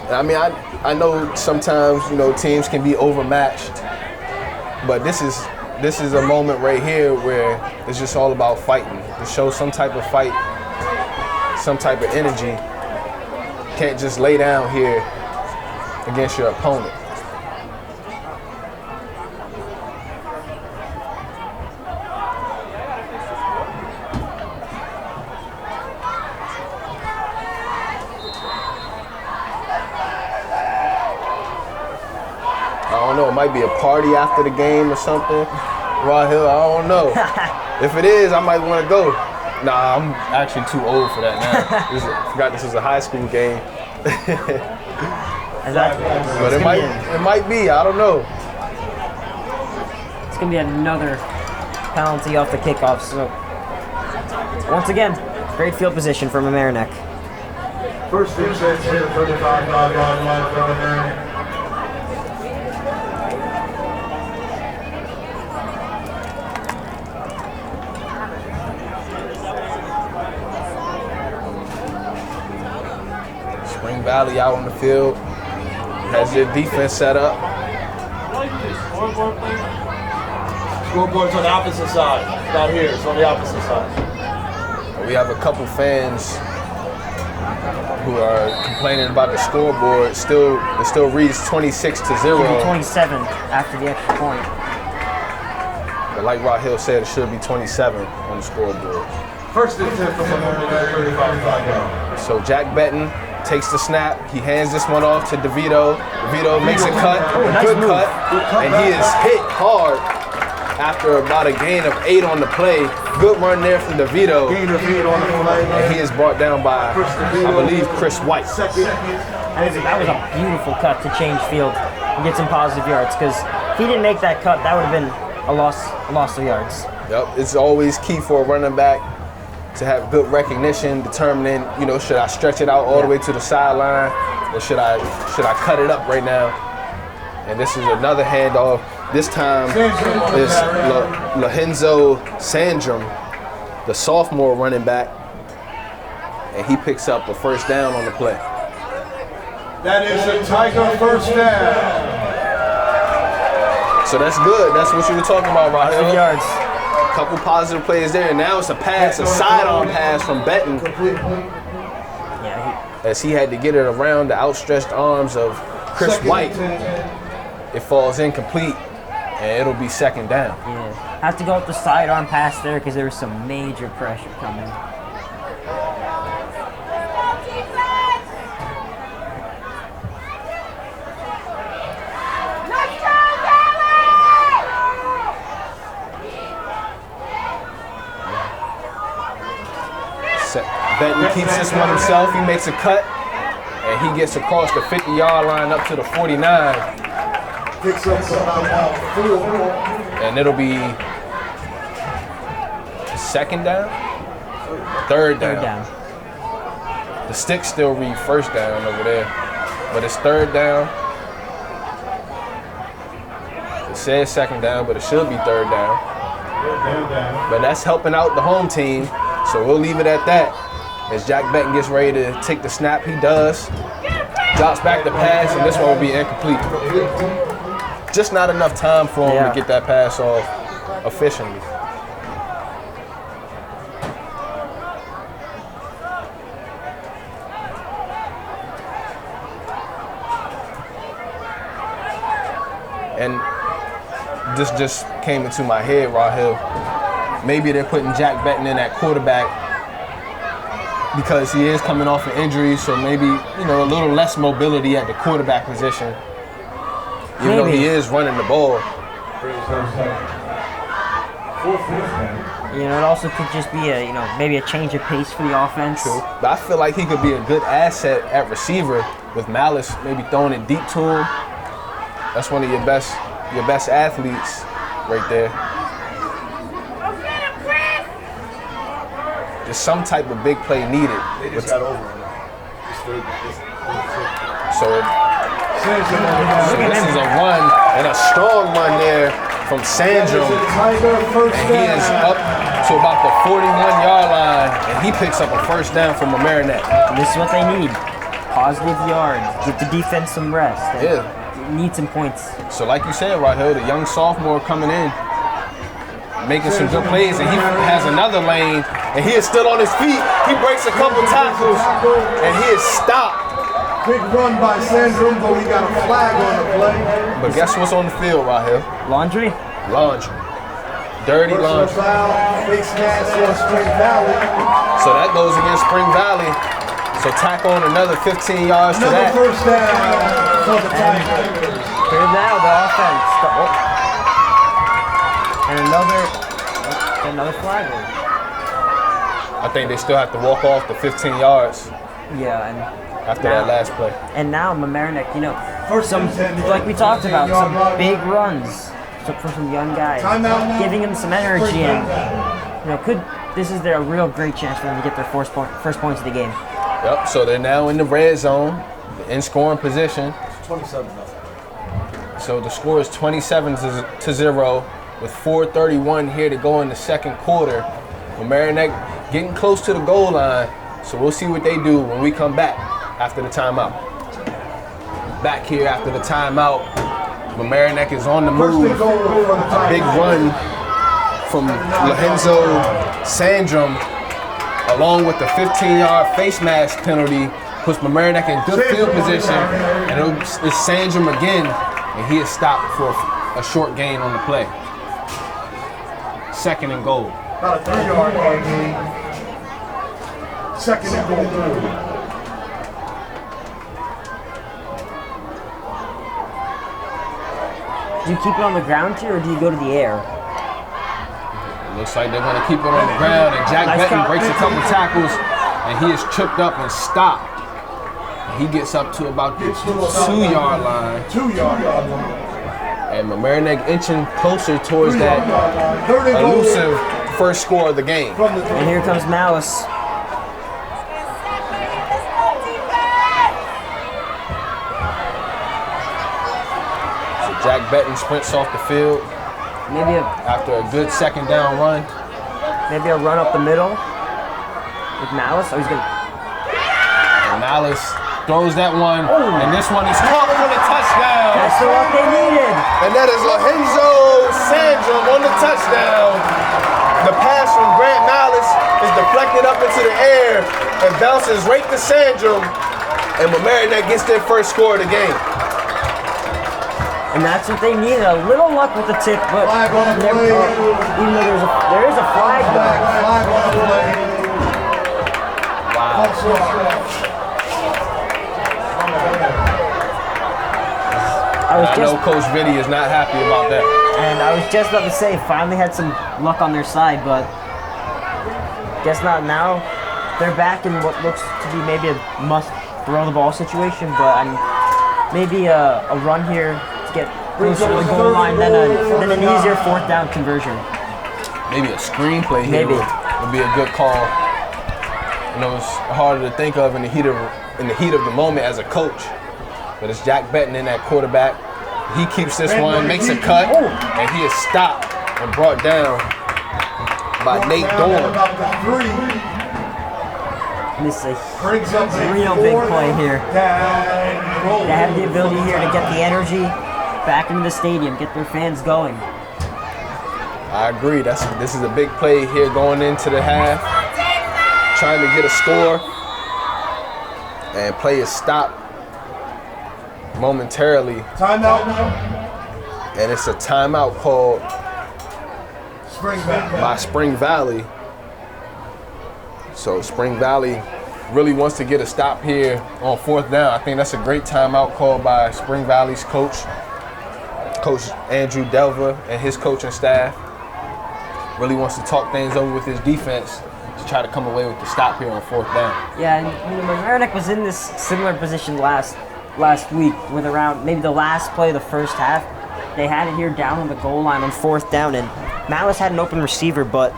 I mean, I know sometimes teams can be overmatched, but this is a moment right here where it's just all about fighting. To show some type of fight, some type of energy. Can't just lay down here against your opponent. I don't know, it might be a party after the game or something. Raw Hill, I don't know. If it is, I might want to go. Nah, I'm actually too old for that now. I forgot this was a high school game. But it might be, I don't know. It's going to be another penalty off the kickoff. So, once again, great field position for Mamaroneck. First and 10, 35 yard line from Mamaroneck. Spring Valley out on the field, has their defense set up. Scoreboard's on the opposite side. It's not here, it's on the opposite side. We have a couple fans who are complaining about the scoreboard. It still reads 26-0. 27 after the extra point. But like Rod Hill said, it should be 27 on the scoreboard. First and 10 from Mamaroneck, 35 yard. So Jack Benton takes the snap. He hands this one off to DeVito. DeVito makes a cut, good cut, and he is hit hard after about a gain of 8 on the play. Good run there from DeVito. Gain of 8 on the play. And he is brought down by, I believe, Chris White. That was a beautiful cut to change field and get some positive yards, because if he didn't make that cut, that would have been a loss of yards. Yep, it's always key for a running back to have good recognition, determining, should I stretch it out all the way to the sideline, or should I cut it up right now? And this is another handoff. This time is Lorenzo Sandrum, the sophomore running back, and he picks up a first down on the play. That is a Tiger first down. So that's good. That's what you were talking about, Rahel. Yards. Couple positive plays there. Now it's a pass, a sidearm pass from Benton, as he had to get it around the outstretched arms of Chris White. It falls incomplete, and it'll be second down. Yeah, have to go up the sidearm pass there, because there was some major pressure coming. Benton keeps this one himself. He makes a cut, and he gets across the 50-yard line up to the 49. Picks up about 4. And it'll be second down? Third down. The sticks still read first down over there, but it's third down. It says second down, but it should be third down. But that's helping out the home team, so we'll leave it at that. As Jack Benton gets ready to take the snap, he does. Drops back the pass, and this one will be incomplete. Just not enough time for him to get that pass off efficiently. And this just came into my head, Rahil. Maybe they're putting Jack Benton in at quarterback because he is coming off an injury, so maybe, you know, a little less mobility at the quarterback position. Even though he is running the ball. You know, it also could just be a, you know, maybe a change of pace for the offense. True. But I feel like he could be a good asset at receiver with Malice maybe throwing it deep to him. That's one of your best athletes right there. There's some type of big play needed. They just got over him. So this is a run and a strong run there from Sandrum. And he is up to about the 41-yard line, and he picks up a first down from Mamaroneck. And this is what they need. Positive yards. Get the defense some rest. Need some points. So like you said, Rahil, the young sophomore coming in, making some good plays, and he has another lane, and he is still on his feet. He breaks a couple tackles, and he is stopped. Big run by Sandrum, but we got a flag on the play. But guess what's on the field, Rahil? Laundry? Laundry. Dirty laundry. Face mask on Spring Valley. So that goes against Spring Valley. So tack on another 15 yards to that. Another first down for the Tigers. Here now, the offense. And another flag. I think they still have to walk off the 15 yards Yeah, and after that last play. And now Mamaroneck, you know, some, like we talked about, some big runs for some young guys, giving them some energy, and you know, this is their real great chance for them to get their first points of the game. Yep. So they're now in the red zone, in scoring position. 27-0. So the score is 27-0 with 4:31 here to go in the second quarter. Mamaroneck getting close to the goal line, so we'll see what they do when we come back after the timeout. Back here after the timeout, Mamaroneck is on the move. A big run from Lorenzo Sandrum, along with the 15-yard face mask penalty, puts Mamaroneck in good field position, and it's Sandrum again, and he is stopped for a short gain on the play. Second and goal. About a 3-yard gain. Second and goal. Do you keep it on the ground here, or do you go to the air? It looks like they're going to keep it on the ground, and Jack Benton breaks a couple tackles, and he is tripped up and stopped. He gets up to about the 2-yard line. 2-yard line. And Mamaroneck inching closer towards that elusive first score of the game. And here comes Malice. So Jack Benton sprints off the field. Maybe after a good second down run. Maybe a run up the middle with Malice. Oh, he's gonna. And Malice throws that one, and this one is caught for the touchdown. That's the one they needed. And that is Lorenzo Sandrum on the touchdown. The pass from Grant Malice is deflected up into the air and bounces right to Sandrum, and Mamaroneck gets their first score of the game. And that's what they needed. A little luck with the tip, but Flag on the play. Even though there is a flag though. Flag on the play. Wow. I know Coach Vitti is not happy about that. And I was just about to say, finally had some luck on their side, but guess not now. They're back in what looks to be maybe a must throw the ball situation, but maybe a run here to get closer to the goal line, then an easier fourth down conversion. Maybe a screenplay here would be a good call. You know, it's harder to think of in the heat of the moment as a coach. But it's Jack Benton in that quarterback. He keeps this one, makes a cut, and he is stopped and brought down by Nate Dorn. This is a real big play here. They have the ability here to get the energy back into the stadium, get their fans going. I agree. This is a big play here going into the half. Trying to get a score. And play is stopped momentarily. Timeout. And it's a timeout called by Spring Valley. So Spring Valley really wants to get a stop here on 4th down. I think that's a great timeout called by Spring Valley's coach Andrew Delva and his coaching staff. Really wants to talk things over with his defense to try to come away with the stop here on 4th down. Yeah, and Mamaroneck was in this similar position last week with around maybe the last play of the first half. They had it here down on the goal line on 4th down, and Malice had an open receiver, but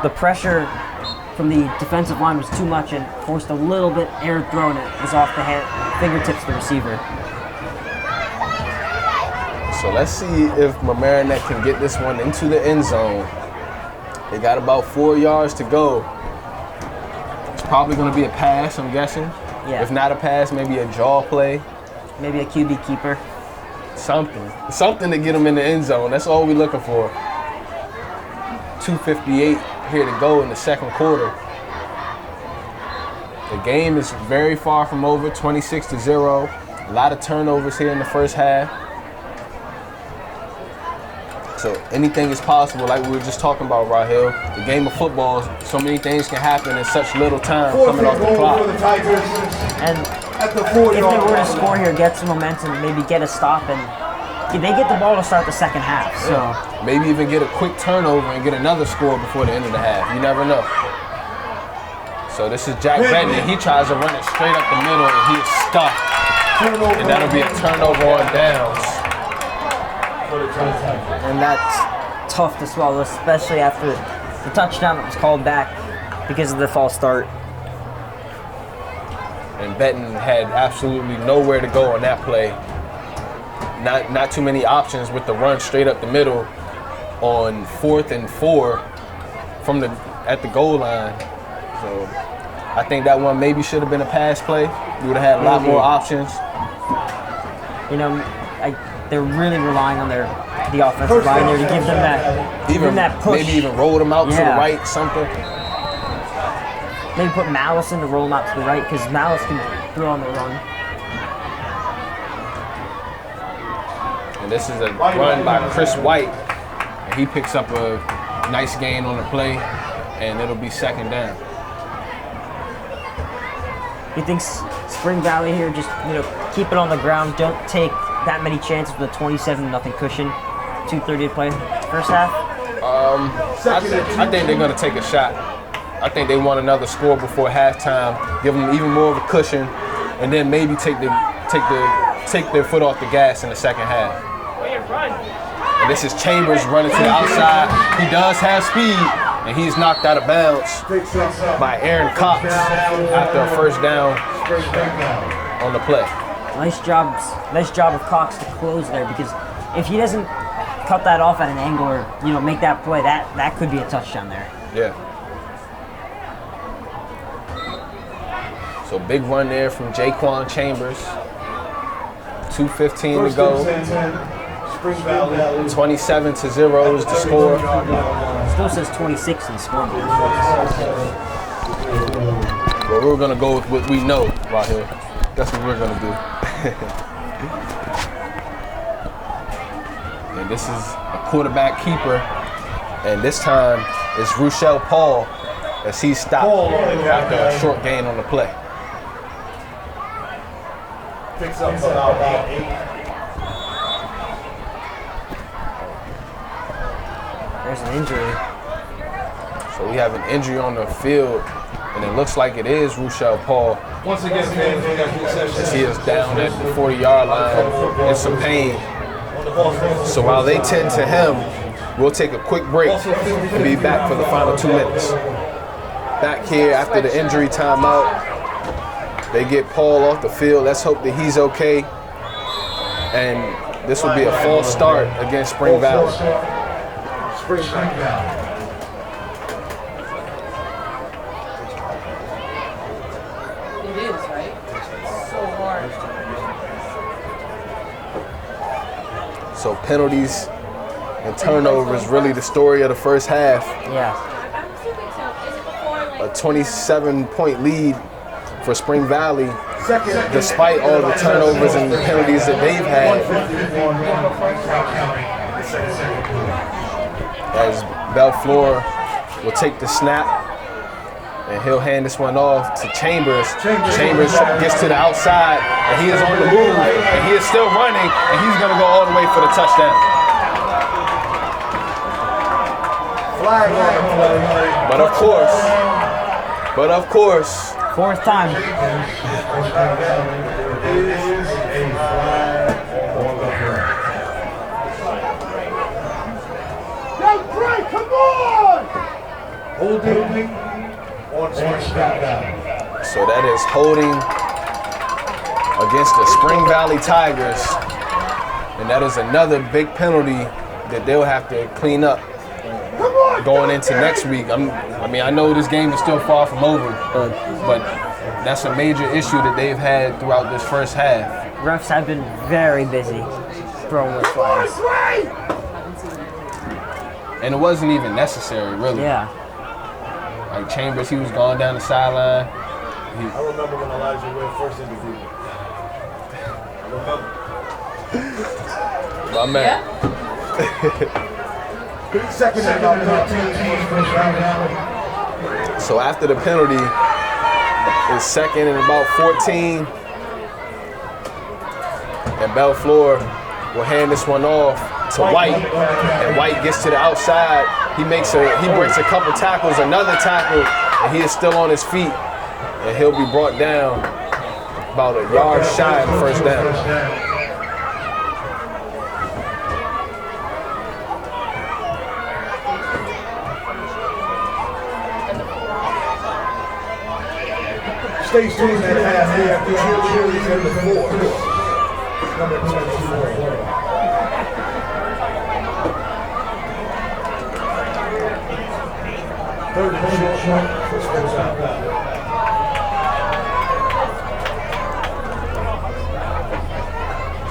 the pressure from the defensive line was too much and forced a little bit air thrown. It was off the fingertips of the receiver. So let's see if Mamaroneck can get this one into the end zone. They got about 4 yards to go. It's probably going to be a pass, I'm guessing. Yeah. If not a pass, maybe a jaw play. Maybe a QB keeper. Something to get them in the end zone. That's all we're looking for. 2:58 here to go in the second quarter. The game is very far from over, 26-0. A lot of turnovers here in the first half. So anything is possible, like we were just talking about, Rahel. The game of football, so many things can happen in such little time coming off the clock. And if they were to score here, get some momentum, maybe get a stop, and they get the ball to start the second half. So maybe even get a quick turnover and get another score before the end of the half. You never know. So this is Jack Benton. He tries to run it straight up the middle, and he is stuck. And that'll be a turnover on downs. And that's tough to swallow, especially after the touchdown that was called back because of the false start. And Benton had absolutely nowhere to go on that play. Not too many options with the run straight up the middle on 4th and 4 at the goal line. So I think that one maybe should have been a pass play. We would have had a lot more options. You know, they're really relying on the offensive line there to give them that push. Maybe even roll them out to the right, something. Maybe put Malice in to roll them out to the right because Malice can throw on the run. And this is a run by Chris White. And he picks up a nice gain on the play, and it'll be 2nd down. He thinks Spring Valley here just keep it on the ground, don't take that many chances with a 27-0 cushion. 2:30 to play first half. I think they're going to take a shot. I think they want another score before halftime, give them even more of a cushion, and then maybe take their foot off the gas in the second half. And this is Chambers running to the outside. He does have speed, and he's knocked out of bounds by Aaron Cox after a first down on the play. Nice job of Cox to close there, because if he doesn't cut that off at an angle or make that play, that could be a touchdown there. Yeah. So big run there from Jaquan Chambers. 2:15 to go. 27-0 is the score. Still says 26 in the scoreboard. Well, we're gonna go with what we know right here. That's what we're gonna do. And this is a quarterback keeper, and this time it's Rochelle Paul as he stopped after a short gain on the play. Picks up about 8. There's an injury. So we have an injury on the field, and it looks like it is Rochelle Paul. Once again, fans, we got As he is down at the 40-yard line in some pain. So while they tend to him, we'll take a quick break and be back for the final 2 minutes. Back here after the injury timeout. They get Paul off the field. Let's hope that he's okay. And this will be a false start against Spring Valley. Spring Valley. So penalties and turnovers really the story of the first half. Yeah. A 27-point lead for Spring Valley, despite all the turnovers and penalties that they've had. As Belfleur will take the snap, and he'll hand this one off to Chambers. Chambers gets to the outside, and he is on the move, and he is still running, and he's going to go all the way for the touchdown. Flag on the play. But of course, Fourth time. Is a flag on the play. Come on! Holding on Spring Valley. so that is holding against the Spring Valley Tigers, and that is another big penalty that they'll have to clean up going into next week. I know this game is still far from over, but that's a major issue that they've had throughout this first half. Refs have been very busy throwing those flags. And it wasn't even necessary, really. Yeah. Like Chambers, he was going down the sideline. I remember when Elijah Will first interviewed me. I remember. My man. Second and about 13 Spring Valley. So after the penalty, it's second and about 14. And Belfleur will hand this one off to White. And White gets to the outside. He breaks a couple tackles, another tackle, and he is still on his feet. And he'll be brought down about a yard shy of the first down. Stay tuned at half the cheerleaders in the fourth. Number 24. Third and short for Spring Valley.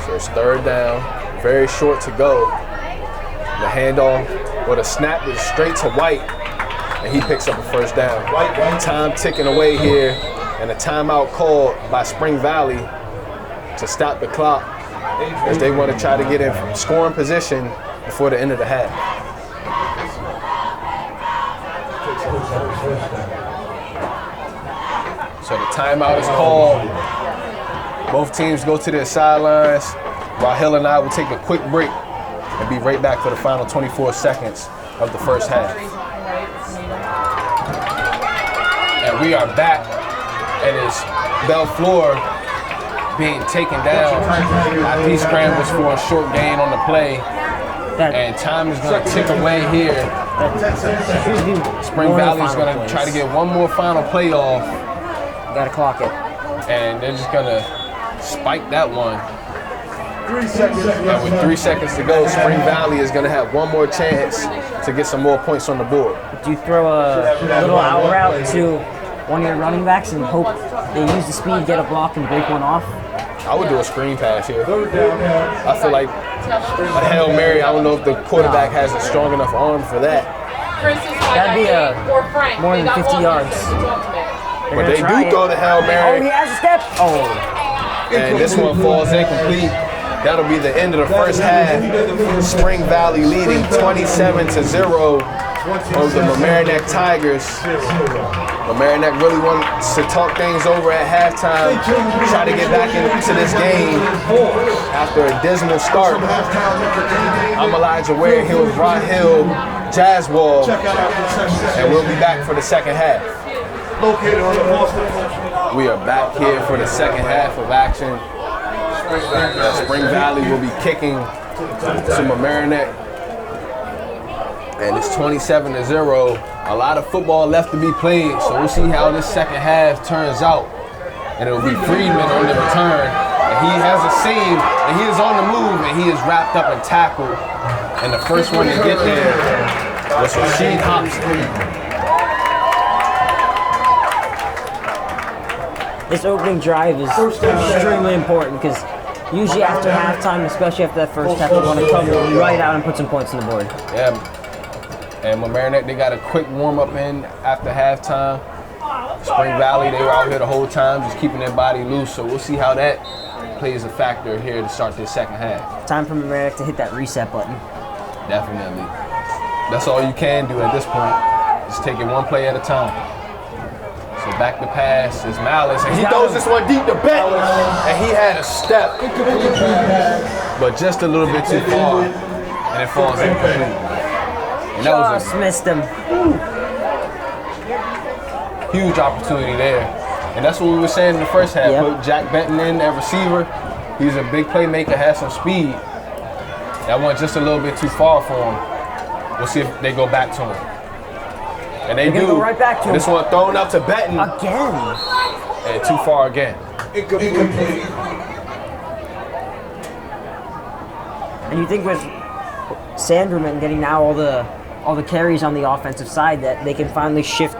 So it's third down, very short to go. The handoff or the snap is straight to White, and he picks up a first down. Time ticking away here, and a timeout called by Spring Valley to stop the clock as they want to try to get in scoring position before the end of the half. So the timeout is called. Both teams go to their sidelines, while Hill and I will take a quick break and be right back for the final 24 seconds of the first half. And we are back, and it's Belfleur being taken down after he scrambles for a short gain on the play. And time is going to tick away here. Spring Valley is going to try to get one more final play off. Gotta clock it. And they're just going to spike that one. 3 seconds. And with 3 seconds to go, Spring Valley is going to have one more chance to get some more points on the board. Do you throw a little out route to one of your running backs and hope they use the speed, get a block, and break one off? I would do a screen pass here. I feel like a Hail Mary, I don't know if the quarterback has a strong enough arm for that. That'd be more than 50 yards. But they do throw the Hail Oh, Mary, he has a step. Oh. and this one falls incomplete. That'll be the end of the first half. Spring Valley leading 27-0 over the Mamaroneck Tigers. Mamaroneck really wants to talk things over at halftime, try to get back into this game after a dismal start. I'm Elijah Ware here with Ron Hill, Jazzwall, and we'll be back for the second half. Located on the Boston. We are back here for the second half of action. Spring Valley will be kicking to Mamaroneck, and it's 27-0. A lot of football left to be played, so we'll see how this second half turns out. And it'll be Friedman on the return, and he has a seam, and he is on the move, and he is wrapped up and tackled. And the first one to get there was Rasheed Hobson. This opening drive is extremely important because Usually after halftime, especially after that first half, they want to come right out and put some points on the board. Yeah. And Mamaroneck, they got a quick warm-up in after halftime. Spring Valley, they were out here the whole time, just keeping their body loose. So we'll see how that plays a factor here to start this second half. Time for Mamaroneck to hit that reset button. Definitely. That's all you can do at this point. Just take it one play at a time. So back to pass is Malice, and he throws this one deep to Benton, and he had a step, but just a little bit too far, and it falls incomplete. And that was Just missed him. a huge opportunity there. And that's what we were saying in the first half. Yep. Put Jack Benton in at receiver. He's a big playmaker, has some speed. That went just a little bit too far for him. We'll see if they go back to him. And they They're do. gonna go right back to him. This one thrown up to Benton. Again. And too far again. Incomplete. And you think with Sanderman getting now all the carries on the offensive side that they can finally shift,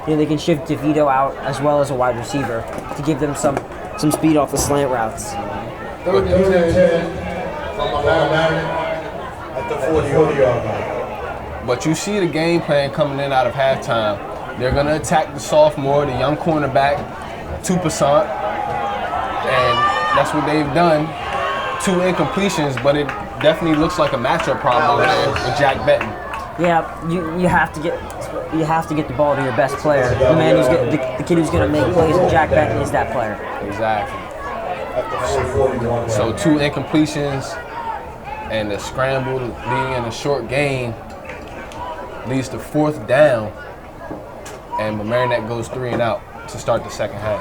they can shift DeVito out as well as a wide receiver to give them some speed off the slant routes. 30 and 10 from Mamaroneck at the 40-yard line. But you see the game plan coming in out of halftime. They're going to attack the sophomore, the young cornerback, 2%. And that's what they've done. 2 incompletions, but it definitely looks like a matchup problem over there with Jack Benton. Yeah, you have to get the ball to your best player. The man who's the kid who's going to make plays, and Jack Benton is that player. Exactly. At the 40-yard So 2 incompletions and the scramble leading in a short gain leads to 4th down, and Mamaroneck goes 3 and out to start the second half.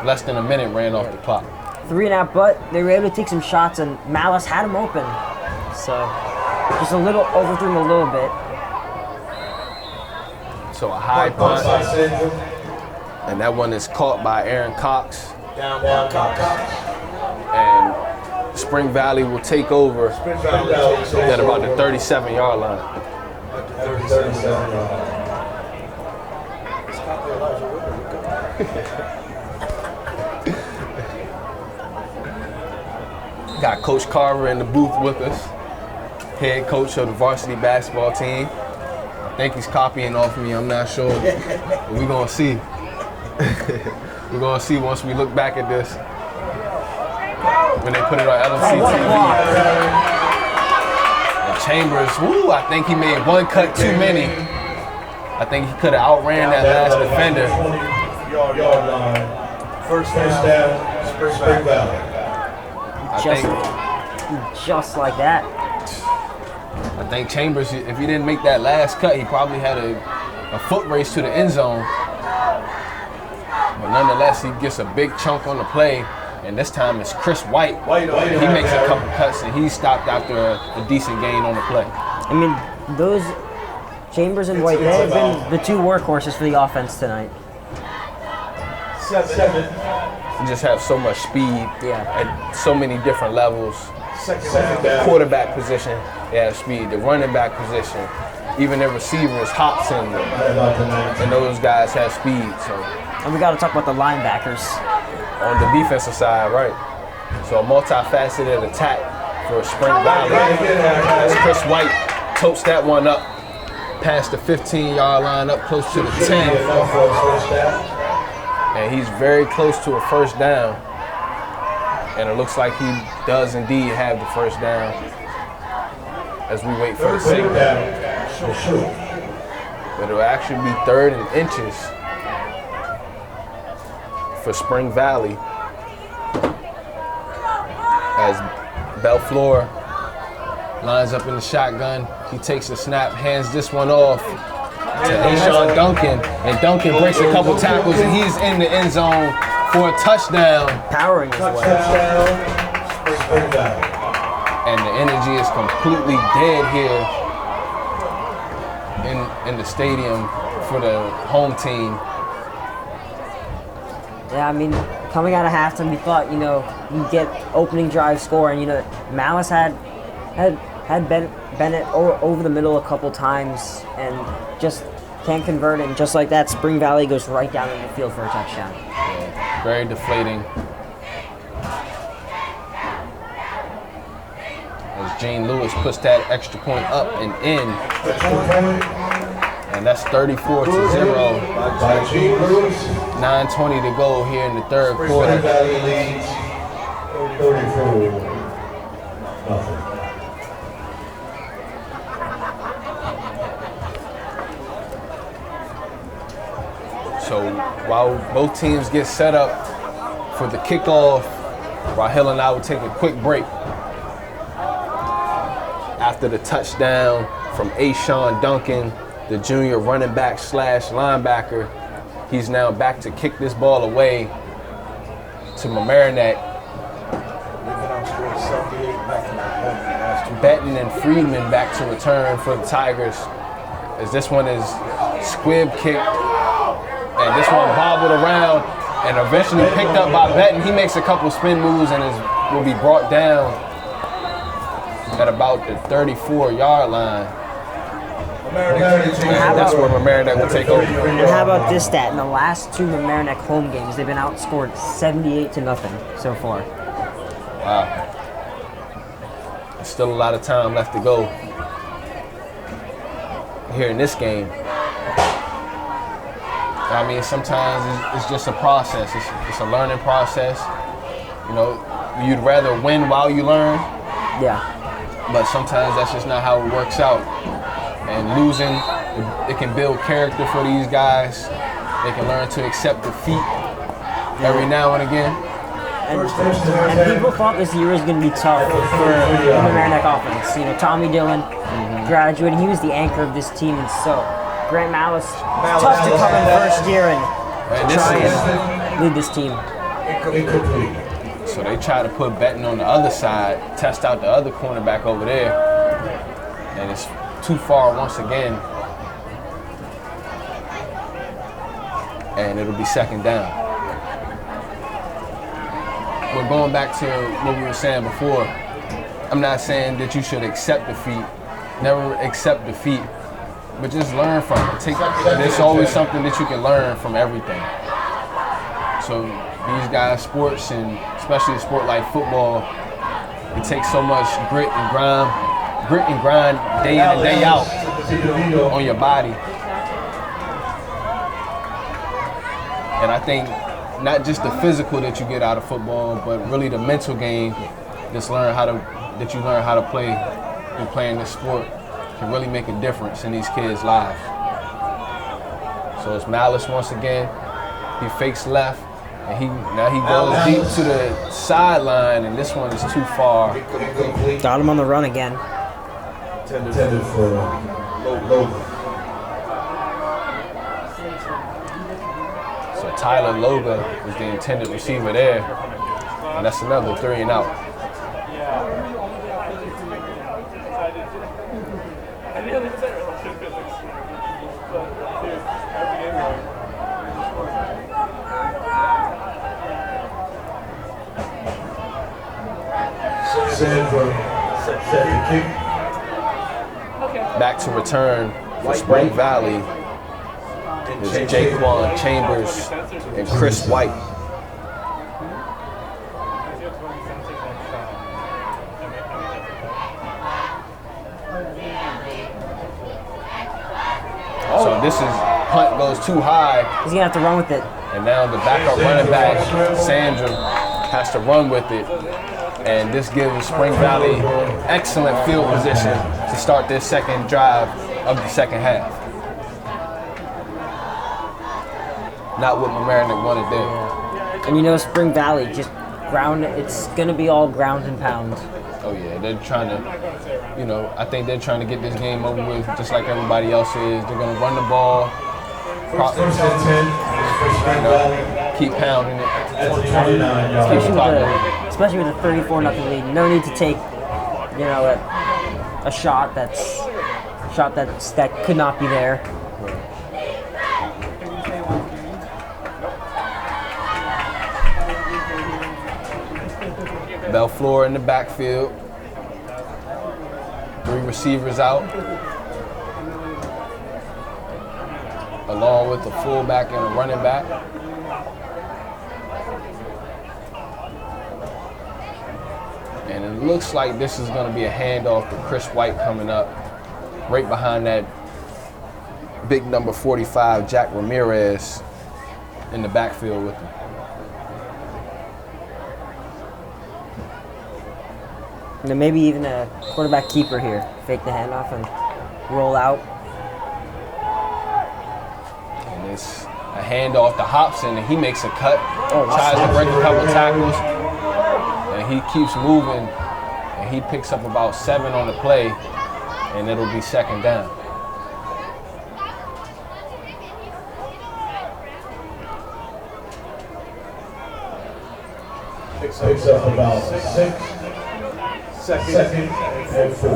Less than a minute ran off the clock. 3 and out, but they were able to take some shots, and Malice had him open. So just overthrew him a little bit. So a high punt, and that one is caught by Aaron Cox. Down Cox. And Spring Valley will take over at about the 37-yard line. At the 37-yard line. Got Coach Carver in the booth with us, head coach of the varsity basketball team. I think he's copying off me, I'm not sure. But we're gonna see. We're gonna see once we look back at this. When they put it on LMC TV. And Chambers, I think he made one cut too many. I think he could have outran that last defender. 20-yard line. First down, Spring Valley. Just like that. I think Chambers, if he didn't make that last cut, he probably had a foot race to the end zone. But nonetheless, he gets a big chunk on the play, and this time it's Chris White. He makes a couple cuts, and he's stopped after a decent gain on the play. I mean, those Chambers and White, they have been the 2 workhorses for the offense tonight. 7. He just have so much speed at so many different levels. Second The down. quarterback position, they have speed. The running back position, even their receivers, Hobson, and those guys have speed. So And we got to talk about the linebackers. on the defensive side, right? So a multifaceted attack for Spring Valley. As Chris White totes that one up past the 15-yard line, up close to the 10. And he's very close to a first down. And it looks like he does indeed have the first down as we wait for the signal. But it'll actually be 3rd and inches for Spring Valley as Belfleur lines up in the shotgun. He takes the snap, hands this one off to Ashawn Duncan, and Duncan breaks a couple tackles, and he's in the end zone for a touchdown. Powering as well. And the energy is completely dead here in the stadium for the home team. Yeah, I mean, coming out of halftime, we thought, you get opening drive score, and Malice had Bennett over the middle a couple times, and just can't convert it, and just like that, Spring Valley goes right down in the field for a touchdown. Yeah, very deflating. As Gene Lewis puts that extra point up and in. And that's 34 to 0. 9:20 to go here in the third quarter. Valley leads 34-0. So while both teams get set up for the kickoff, Rahel and I will take a quick break. After the touchdown from Ashawn Duncan, the junior running back / linebacker, he's now back to kick this ball away to Mamaroneck. Benton and Friedman back to return for the Tigers, as this one is squib kicked, and this one bobbled around and eventually picked up by Benton. He makes a couple spin moves and will be brought down at about the 34-yard line. And that's where Mamaroneck will take over. And how about this stat? In the last 2 Mamaroneck home games, they've been outscored 78 to nothing so far. Wow. There's still a lot of time left to go here in this game. I mean, sometimes it's just a process. It's a learning process. You know, you'd rather win while you learn. Yeah. But sometimes that's just not how it works out. And losing, it can build character for these guys. They can learn to accept defeat every now and again. And people thought this year was going to be tough for the Mamaroneck offense. You know, Tommy Dillon graduated. He was the anchor of this team, and so Grant Malice, tough to come in first year and try and lead this team. So they try to put Benton on the other side, test out the other cornerback over there, and it's too far once again, and it'll be second down. We're going back to what we were saying before. I'm not saying that you should accept defeat, never accept defeat, but just learn from it. There's always something that you can learn from everything. So these guys' sports, and especially a sport like football, it takes so much grit and grind day in and day out on your body. And I think not just the physical that you get out of football, but really the mental game that you learn how to play when playing this sport can really make a difference in these kids' lives. So it's Malice once again. He fakes left, and now he goes deep to the sideline, and this one is too far. Got him on the run again. Intended for Logan. So Tyler Loga is the intended receiver there, and that's another 3 and out. Second kick. Back to return for Spring Valley is Jaquan Chambers and Chris White. So this is punt goes too high. He's gonna have to run with it. And now the backup running back, Sandra, has to run with it. And this gives Spring Valley excellent field position to start their second drive of the second half. Not what Mamaroneck wanted there. And you know, Spring Valley, just ground, it's going to be all ground and pound. Oh yeah, they're trying to, I think they're trying to get this game over with just like everybody else is. They're going to run the ball, keep pounding it. Especially with a 34-0 lead. No need to take, a shot that could not be there. Belfleur in the backfield. 3 receivers out. along with the fullback and a running back. And it looks like this is going to be a handoff to Chris White coming up, right behind that big number 45, Jack Ramirez, in the backfield with him. And then maybe even a quarterback keeper here. Fake the handoff and roll out. And it's a handoff to Hobson, and he makes a cut, Oh, tries to break a couple tackles, and he keeps moving, and he picks up about 7 on the play, and it'll be 2nd down. Picks up about 6. Second and 4.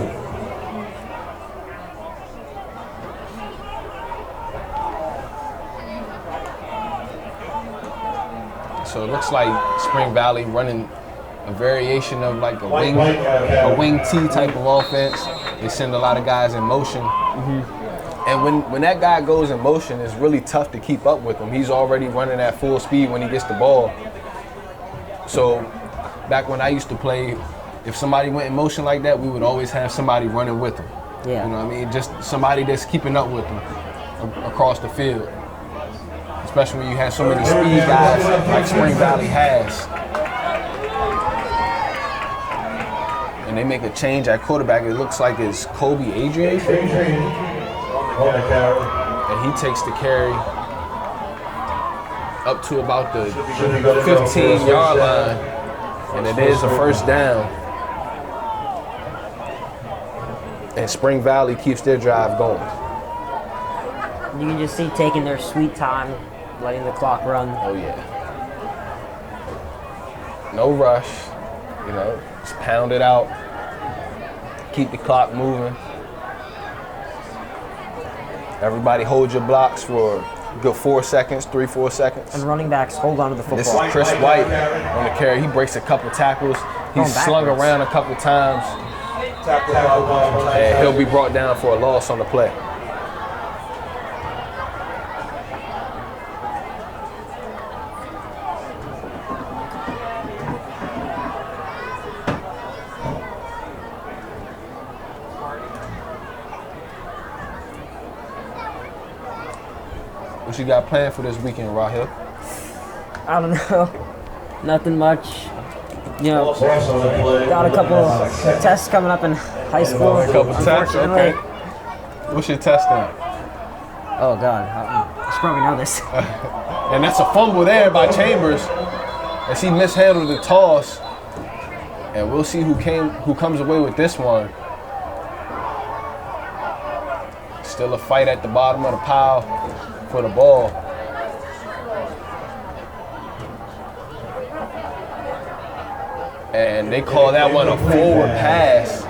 So it looks like Spring Valley running a variation of like a wing T type of offense. They send a lot of guys in motion. And when that guy goes in motion, it's really tough to keep up with him. He's already running at full speed when he gets the ball. So back when I used to play, if somebody went in motion like that, we would always have somebody running with them. Yeah. You know what I mean? Just somebody that's keeping up with them across the field. Especially when you have so many speed guys like Spring Valley has. And they make a change at quarterback. It looks like it's Kobe Adrian. And he takes the carry up to about the 15-yard line. And it is a 1st down. And Spring Valley keeps their drive going. You can just see taking their sweet time, letting the clock run. Oh yeah. No rush, you know, just pound it out. Keep the clock moving. Everybody hold your blocks for a good 4 seconds, 3-4 seconds. And running backs hold on to the football. This is Chris White on the carry. He breaks a couple tackles. He's slung around a couple times. And he'll be brought down for a loss on the play. What you got planned for this weekend, Rahil? I don't know. Nothing much. You know, got a couple of tests coming up in high school. A couple tests? Okay. What's your test then? Oh, God. I should probably know this. And that's a fumble there by Chambers as he mishandled the toss. And we'll see who comes away with this one. Still a fight at the bottom of the pile for the ball. And they call that one a forward pass.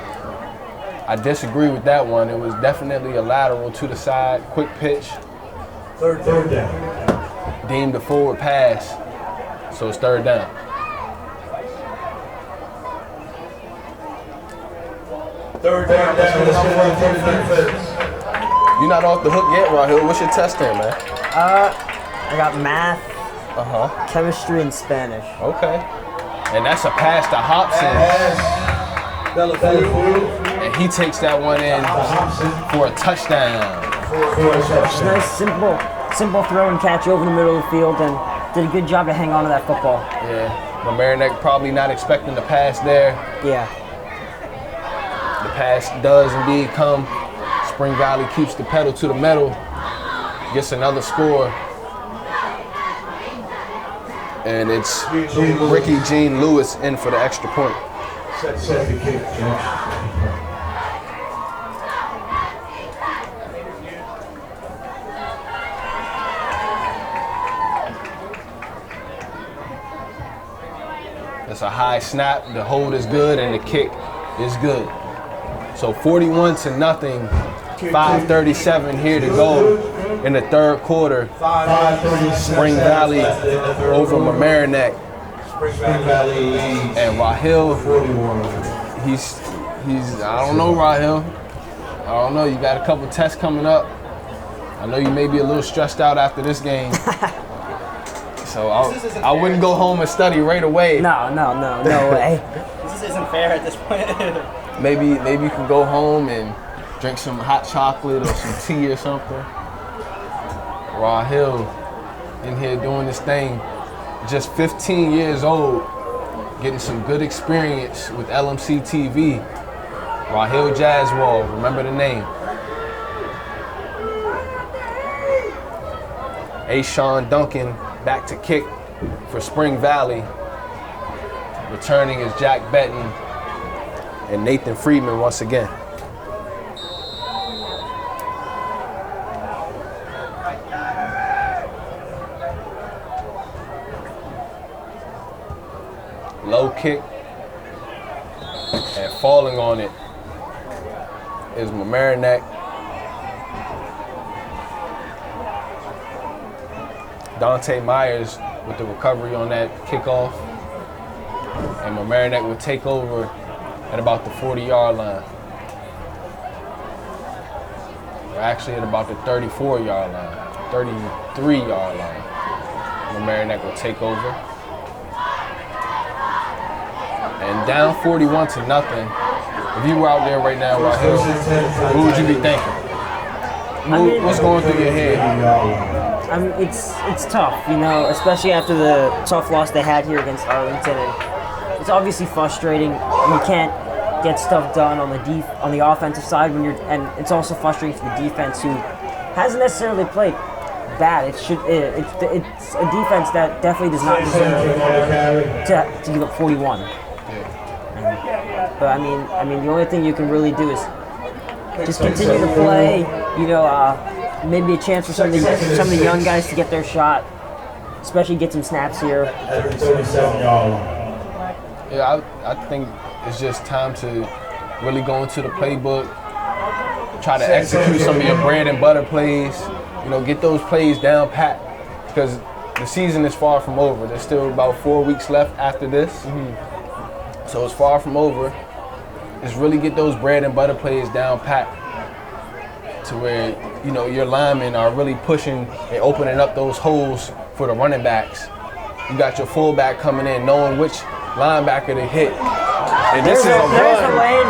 I disagree with that one. It was definitely a lateral to the side, quick pitch. Third down. Deemed a forward pass, so it's 3rd down. Third down. You're not off the hook yet, Rahil. What's your test then, man? I got math, chemistry, and Spanish. Okay. And that's a pass to Hobson. And he takes that one in for a touchdown. Just nice, simple throw and catch over the middle of the field, and did a good job to hang on to that football. Yeah. Mamaroneck probably not expecting the pass there. Yeah. The pass does indeed come. Spring Valley keeps the pedal to the metal, gets another score. And it's Ricky Jean Lewis in for the extra point. Set the kick. It's a high snap, the hold is good, and the kick is good. So 41-0, 5:37 here to go in the 3rd quarter. Spring Valley over Mamaroneck. And Rahil, he's I don't know, Rahil. I don't know, you got a couple tests coming up. I I know you may be a little stressed out after this game. So I wouldn't go home and study right away. No way. This isn't fair at this point. Maybe you can go home and drink some hot chocolate or some tea or something. Rahil in here doing this thing, just 15 years old, getting some good experience with LMC TV. Rahil Jazzwall, remember the name. Sean Duncan back to kick for Spring Valley. Returning is Jack Benton and Nathan Friedman once again. Low kick, and falling on it is Mamaroneck. Dante Myers with the recovery on that kickoff. And Mamaroneck will take over at about the 40-yard line. Or actually at about the 34-yard line, 33-yard line. Mamaroneck will take over. And down 41-0. If you were out there right now, Rahil, what would you be thinking? What's going through your head? I mean, it's tough, you know, especially after the tough loss they had here against Arlington. And it's obviously frustrating. You can't get stuff done on the offensive side and it's also frustrating for the defense, who hasn't necessarily played bad. It's a defense that definitely does not deserve to give up 41. But I mean, the only thing you can really do is just continue to play. You know, maybe a chance for some of the young guys to get their shot, especially get some snaps here. Yeah, I think it's just time to really go into the playbook, try to execute some of your bread and butter plays. You know, get those plays down pat, because the season is far from over. There's still about 4 weeks left after this. So it's far from over. Just really get those bread and butter plays down pat to where, you know, your linemen are really pushing and opening up those holes for the running backs. You got your fullback coming in, knowing which linebacker to hit. And this is a run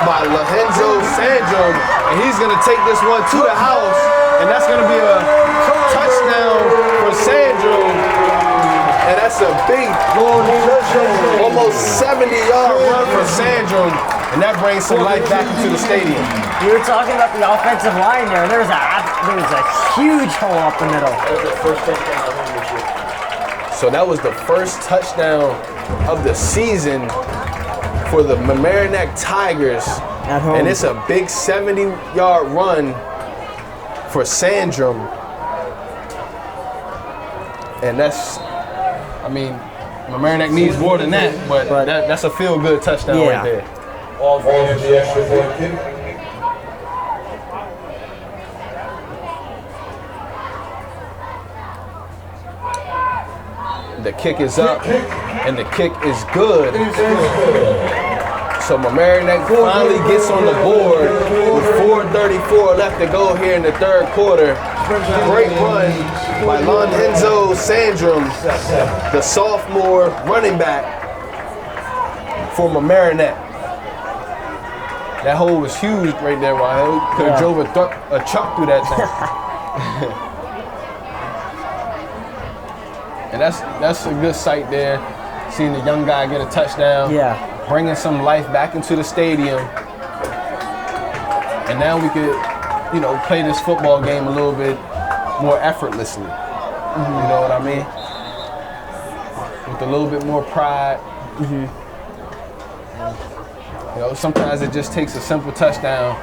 by Lorenzo Sandrum, and he's going to take this one to the house, and that's going to be a touchdown for Sandrum. And that's a big, almost 70-yard run for Sandrum, and that brings some life back into the stadium. We were talking about the offensive line there. There was a huge hole up the middle. So that was the first touchdown of the season for the Mamaroneck Tigers. At home. And it's a big 70-yard run for Sandrum. And that's, I mean, Mamaroneck needs more than that, but that's a feel-good touchdown right there. All for the extra point kick. The kick is up, and the kick is good. So Mamaroneck finally gets on the board with 4:34 left to go here in the third quarter. Great run by Lorenzo Sandrum, the sophomore running back for Mamaroneck. That hole was huge right there, Rahil. Could have drove a truck through that thing. And that's a good sight there, seeing the young guy get a touchdown. Yeah. Bringing some life back into the stadium. And now we could, you know, play this football game a little bit more effortlessly. You know what I mean? With a little bit more pride. You know, sometimes it just takes a simple touchdown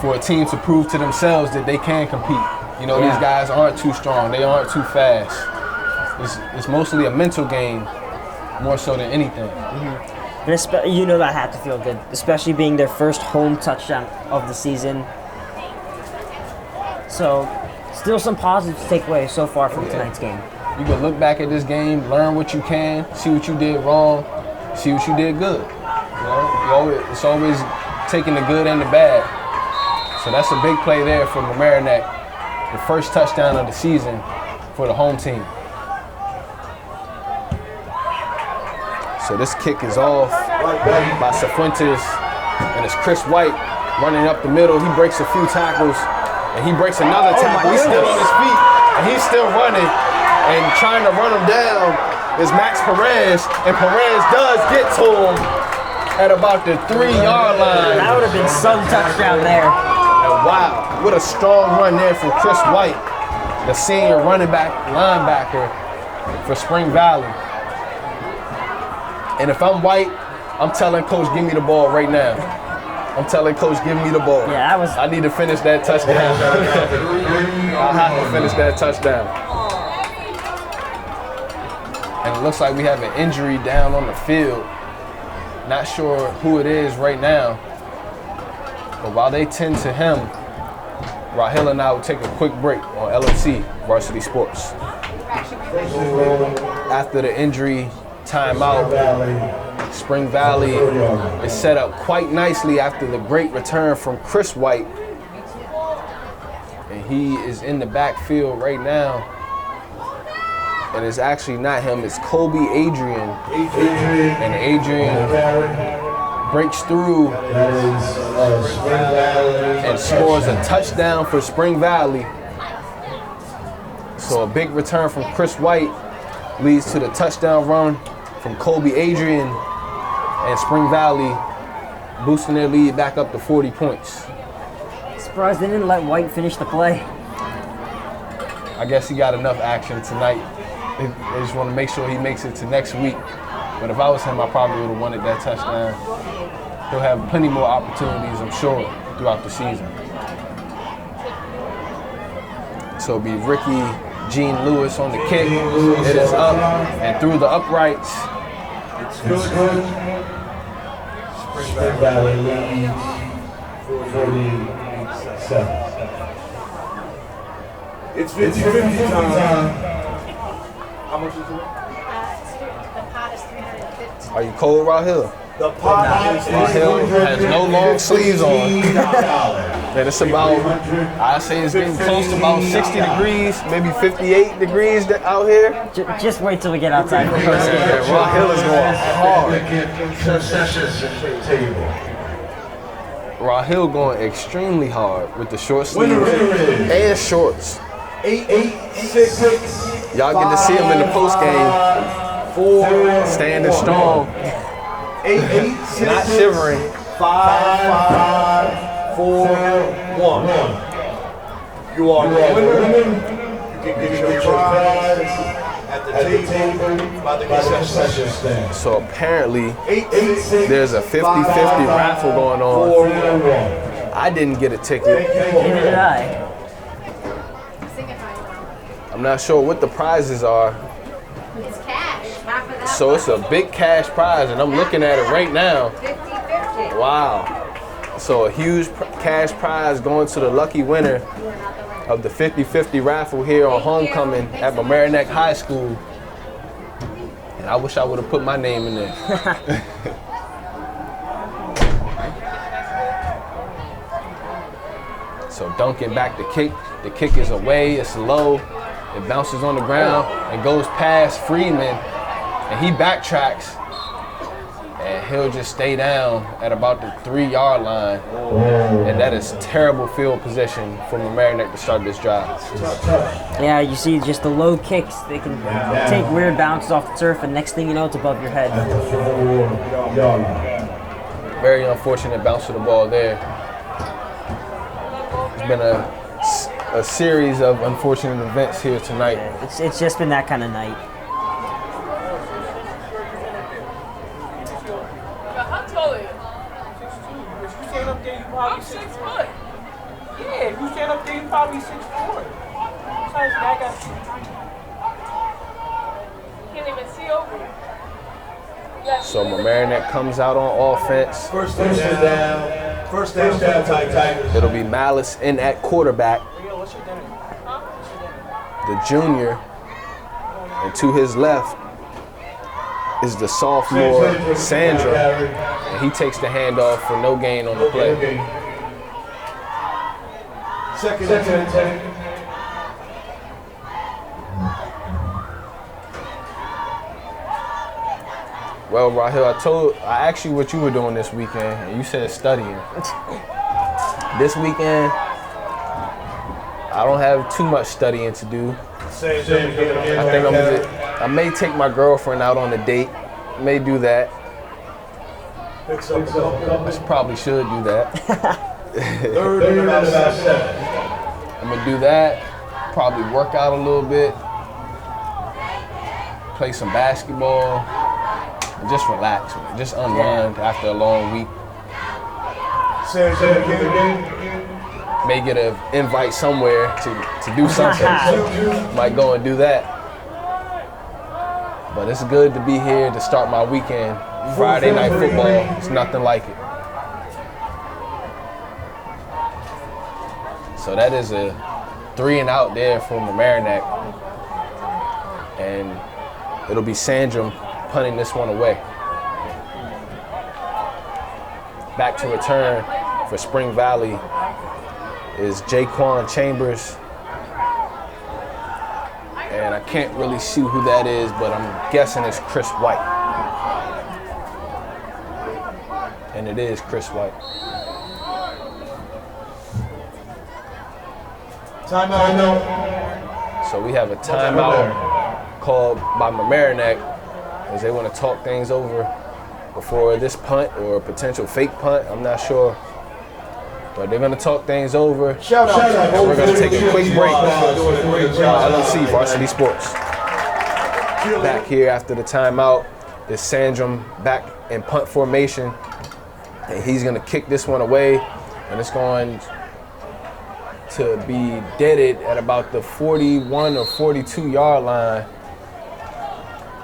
for a team to prove to themselves that they can compete. You know, these guys aren't too strong. They aren't too fast. It's mostly a mental game, more so than anything. And you know that had to feel good, especially being their first home touchdown of the season. So, still some positives to take away so far from tonight's game. You can look back at this game, learn what you can, see what you did wrong, see what you did good. You know, it's always taking the good and the bad. So that's a big play there for Mamaroneck. The first touchdown of the season for the home team. So this kick is off by Cifuentes, and it's Chris White running up the middle. He breaks a few tackles, and he breaks another tackle. He's still on his feet, and he's still running, and trying to run him down is Max Perez, and Perez does get to him at about the 3-yard line. That would have been some touchdown there. And wow, what a strong run there from Chris White, the senior running back, linebacker for Spring Valley. And if I'm White, I'm telling Coach, give me the ball right now. I'm telling Coach, give me the ball. Yeah, that was. I need to finish that touchdown. I have to finish that touchdown. And it looks like we have an injury down on the field. Not sure who it is right now. But while they tend to him, Rahil and I will take a quick break on LMC Varsity Sports. After the injury timeout, Spring Valley is set up quite nicely after the great return from Chris White. And he is in the backfield right now. And it's actually not him, it's Kobe Adrian. And Adrian breaks through and scores a touchdown for Spring Valley. So a big return from Chris White leads to the touchdown run from Kobe Adrian, and Spring Valley boosting their lead back up to 40 points. Surprised they didn't let White finish the play. I guess he got enough action tonight. They just want to make sure he makes it to next week. But if I was him, I probably would have wanted that touchdown. He'll have plenty more opportunities, I'm sure, throughout the season. So it'll be Ricky Gene Lewis on the kick. It is up and through the uprights. It's good. Spring Valley leads 47. It's 50-50 time. How much is it? The pot is 350. Are you cold, Rahil? The pot Rahil has no long sleeves on. And it's about, I say it's getting close to about 60 degrees, maybe 58 degrees out here. Just wait till we get outside for Yeah, Postgame. Rahil is going hard. Rahil going extremely hard with the short sleeves and shorts. 8-6. Y'all get to see him in the post game, standing strong, 8-6. not shivering. 5-4-1. You are the winner. You can get your prize at the table by the concession stand. So apparently 8-6. there's a 50-50 raffle going on. 4-1. I didn't get a ticket. Neither did I. Sing it how you want. I'm not sure what the prizes are. It's cash. Half of that. So it's a big cash prize, and I'm looking at it right now. 50-50. Wow. So a huge cash prize going to the lucky winner of the 50-50 raffle here on homecoming at Mamaroneck High School. And I wish I would have put my name in there. So Duncan back to kick. The kick is away, it's low. It bounces on the ground and goes past Freeman, and he backtracks. And he'll just stay down at about the 3-yard line. And that is terrible field position for Mamaroneck to start this drive. Yeah, you see just the low kicks. They can take weird bounces off the turf, and next thing you know, it's above your head. Very unfortunate bounce of the ball there. It's been a series of unfortunate events here tonight. It's just been that kind of night. How tall are you? 6'2". If you stand up there, you probably 6 foot. Yeah, if you stand up there, you probably 6'4". Besides that, I got can't even see over you. So Mamaroneck comes out on offense. First down. First down, Tigers. It'll be Malice in at quarterback, What's your dinner? the junior, and to his left is the sophomore Sandra, and he takes the handoff for no gain on the play. Second and 10. Well, Rahil, I asked you what you were doing this weekend, and you said studying. This weekend, I don't have too much studying to do. Same again. I think I may take my girlfriend out on a date. May do that. I probably should do that. Third and about 7. I'm gonna do that. Probably work out a little bit. Play some basketball. And just relax, man. Just unwind after a long week. Same again. May get an invite somewhere to do something. Might go and do that. But it's good to be here to start my weekend. Friday night football, it's nothing like it. So that is a 3 and out there for Mamaroneck. And it'll be Sandrum punting this one away. Back to return for Spring Valley is Jaquan Chambers. And I can't really see who that is, but I'm guessing it's Chris White. And it is Chris White. Timeout. So we have a timeout called by Mamaroneck as they want to talk things over before this punt or a potential fake punt. I'm not sure. But they're going to talk things over. Shout out. We're going to take a quick break. LMC Varsity Sports. Back here after the timeout is Sandrum back in punt formation. And he's going to kick this one away. And it's going to be deaded at about the 41 or 42 yard line.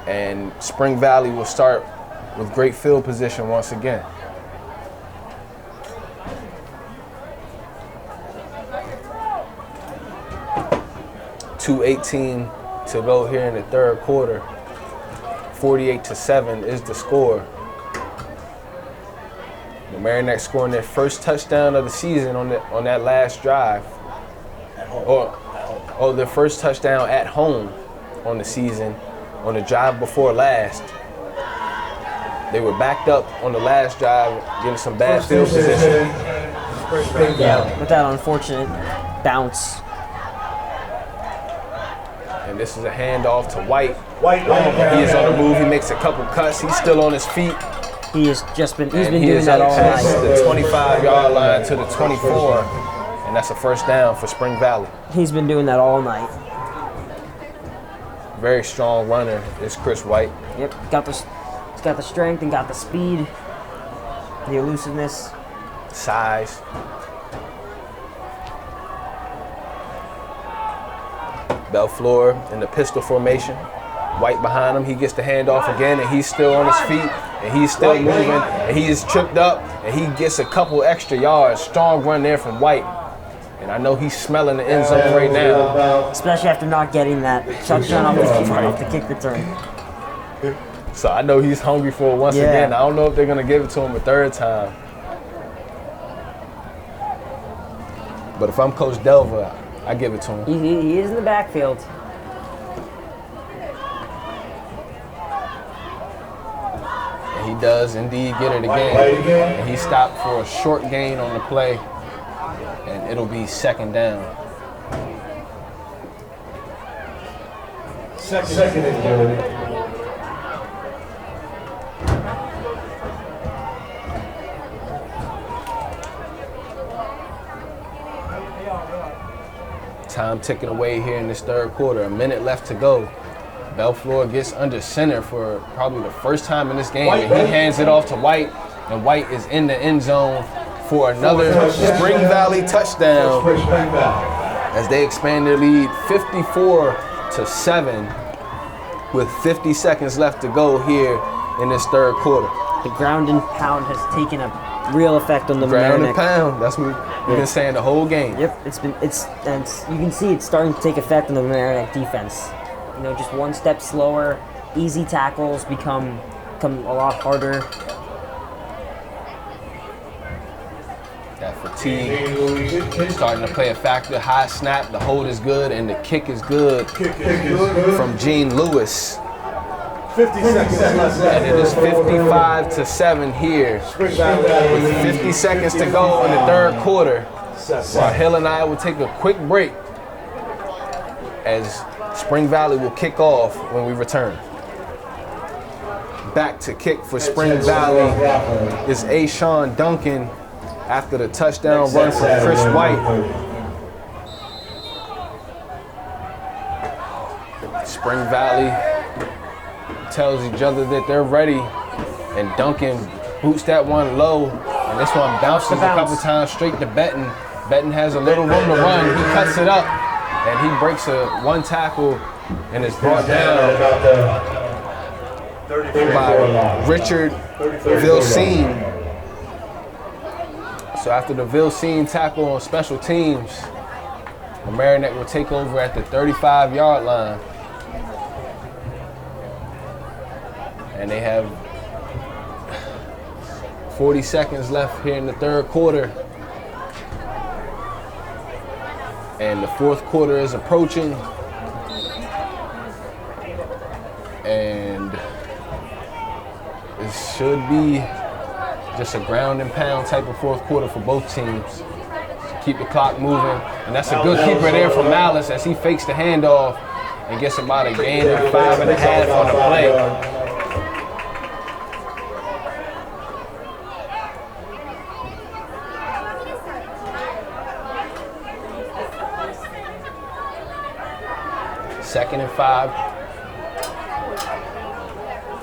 And Spring Valley will start with great field position once again. 2:18 to go here in the third quarter. 48-7 is the score. Mamaroneck scoring their first touchdown of the season on that last drive. Or their first touchdown at home on the season on the drive before last. They were backed up on the last drive, getting some bad field position. Yeah, with that unfortunate bounce. And this is a handoff to White. He is on the move. He makes a couple cuts. He's still on his feet. He's been He doing is that up all past night. the 25-yard line to the 24, and that's a first down for Spring Valley. He's been doing that all night. Very strong runner is Chris White. Yep, he's got the strength and got the speed, the elusiveness. Size. Belfleur in the pistol formation. White behind him. He gets the handoff again, and he's still on his feet, and he's still moving, and he is tripped up, and he gets a couple extra yards. Strong run there from White. And I know he's smelling the end zone right now. Especially after not getting that touchdown off the kick return. So I know he's hungry for it once again. I don't know if they're going to give it to him a third time. But if I'm Coach Delva, I give it to him. He is in the backfield. And he does indeed get it again. And he stopped for a short gain on the play. And it'll be second down. Second and goal. Time ticking away here in this third quarter. A minute left to go. Belfleur gets under center for probably the first time in this game. And he hands it off to White. And White is in the end zone for another Spring Valley touchdown as they expand their lead 54-7 with 50 seconds left to go here in this third quarter. The ground and pound has taken a real effect on the Ground and Mamaroneck. pound. That's what we've been saying the whole game. Yep, and you can see it's starting to take effect on the Mamaroneck defense. You know, just one step slower, easy tackles become a lot harder. That Fatigue starting to play a factor. High snap, the hold is good, and the kick is good from Gene Lewis. 50 seconds left. And it is 55-7 here. With 50 seconds to go in the third quarter. Hill and I will take a quick break as Spring Valley will kick off when we return. Back to kick for Spring Valley is Ashawn Duncan after the touchdown run from Chris White. Spring Valley tells each other that they're ready, and Duncan boots that one low, and this one bounces a couple times straight to Benton. Benton has a little room to run. He cuts it up, and he breaks one tackle and is brought down by Richard Vilsine. So after the Vilsine tackle on special teams, Mamaroneck will take over at the 35-yard line. And they have 40 seconds left here in the third quarter. And the fourth quarter is approaching. And it should be just a ground and pound type of fourth quarter for both teams. Keep the clock moving. And that's a good keeper there from Malice as he fakes the handoff and gets about a gain of 5.5 on the play. Second and 5.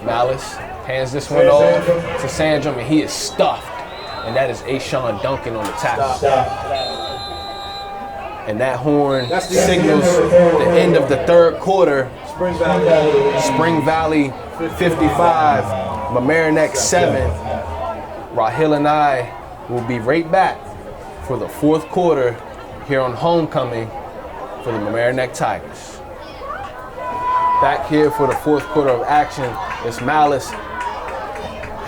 Malice hands this one off to Sandrum, and he is stuffed. And that is Ashawn Duncan on the tackle. And that horn signals the end of the third quarter. Spring Valley 55, Mamaroneck 7. Rahil and I will be right back for the fourth quarter here on Homecoming for the Mamaroneck Tigers. Back here for the fourth quarter of action is Malice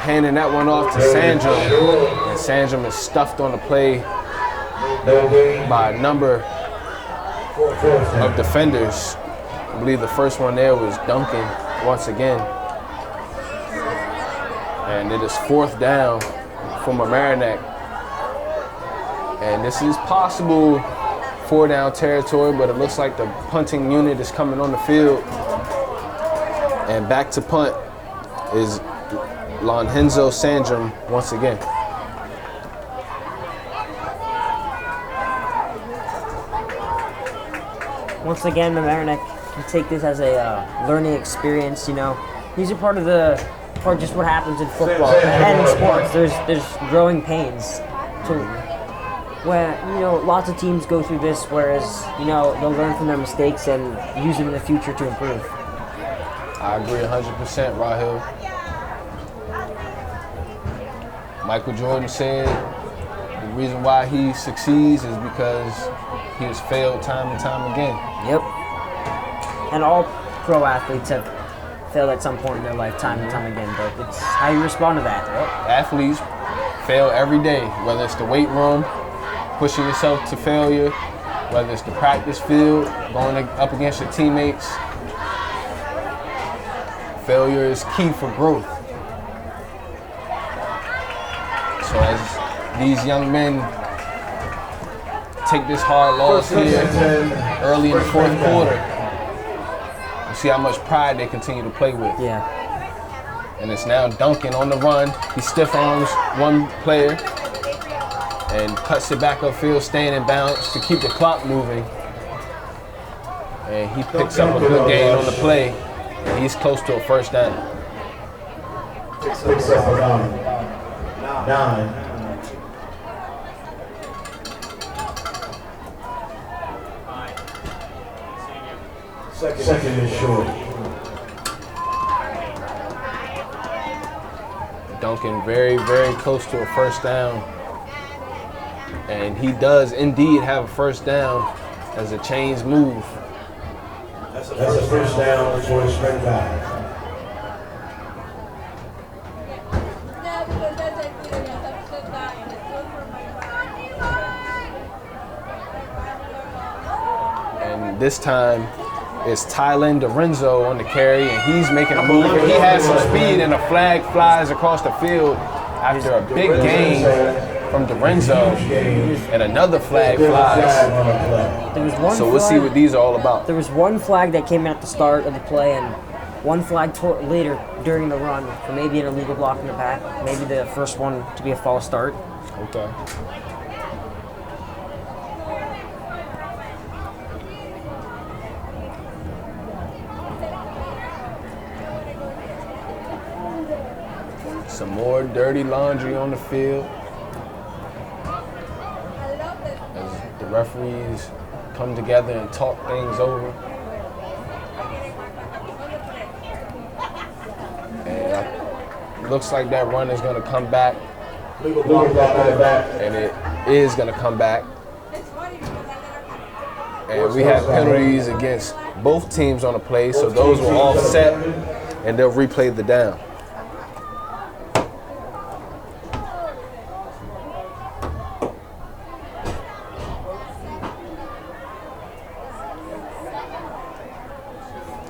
handing that one off to Sandrum. And Sandrum is stuffed on the play by a number of defenders. I believe the first one there was Duncan once again. And it is fourth down for Mamaroneck. And this is possible 4-down territory, but it looks like the punting unit is coming on the field. And back to punt is Lonhenzo Sandrum once again. Once again, Mamaroneck can take this as a learning experience. You know, these are part of just what happens in football and in sports. There's growing pains to where, you know, lots of teams go through this, whereas, you know, they'll learn from their mistakes and use them in the future to improve. I agree 100%, Rahil. Michael Jordan said the reason why he succeeds is because he has failed time and time again. Yep. And all pro athletes have failed at some point in their life, time and time again, but it's how you respond to that. Yep. Athletes fail every day, whether it's the weight room, pushing yourself to failure, whether it's the practice field, going up against your teammates. Failure is key for growth. So as these young men take this hard loss here early in the fourth quarter, you see how much pride they continue to play with. Yeah. And it's now Duncan on the run. He stiff arms one player and cuts it back upfield, staying in bounds to keep the clock moving. And he picks up a good gain on the play. He's close to a first down. 9. Second is short. Duncan very, very close to a first down. And he does indeed have a first down as the chains move. That's a first down for Spring Valley. this time it's Tylen DeRenzo on the carry, and he's making a move. He has some speed, and a flag flies across the field after a big gain from DeRenzo, and another flag flies. There was one So we'll see what these are all about. There was one flag that came at the start of the play, and one flag later during the run for maybe an illegal block in the back. Maybe the first one to be a false start. Okay. Some more dirty laundry on the field as the referees come together and talk things over. And it looks like that run is going to come back. And it is going to come back. And we have penalties against both teams on the play, so those will offset and they'll replay the down.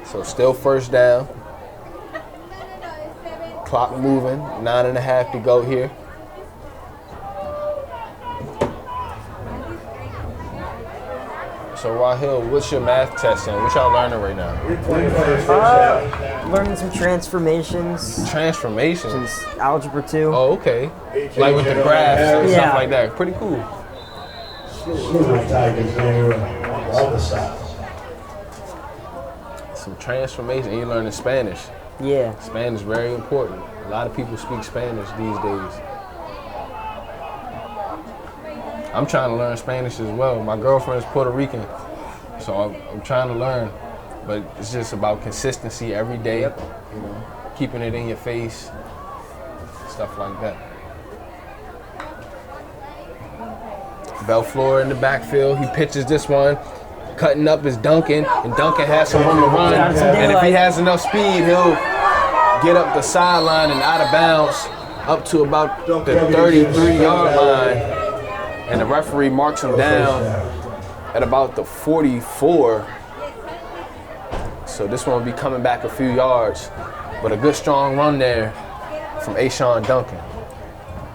So still first down. Clock moving, 9.5 to go here. So Rahil, what's your math testing? What y'all learning right now? Learning some transformations. Transformations? Algebra 2. Oh, okay. Like with the graphs and Yeah. stuff like that. Pretty cool. Some transformation. And you learning Spanish. Yeah. Spanish is very important. A lot of people speak Spanish these days. I'm trying to learn Spanish as well. My girlfriend is Puerto Rican, so I'm trying to learn. But it's just about consistency every day, you know, keeping it in your face, stuff like that. Belfleur in the backfield. He pitches this one. Cutting up is Duncan, and Duncan has some room to run. And if he has enough speed, he'll get up the sideline and out of bounds up to about the 33-yard line. And the referee marks him down at about the 44. So this one will be coming back a few yards. But a good strong run there from Ashawn Duncan.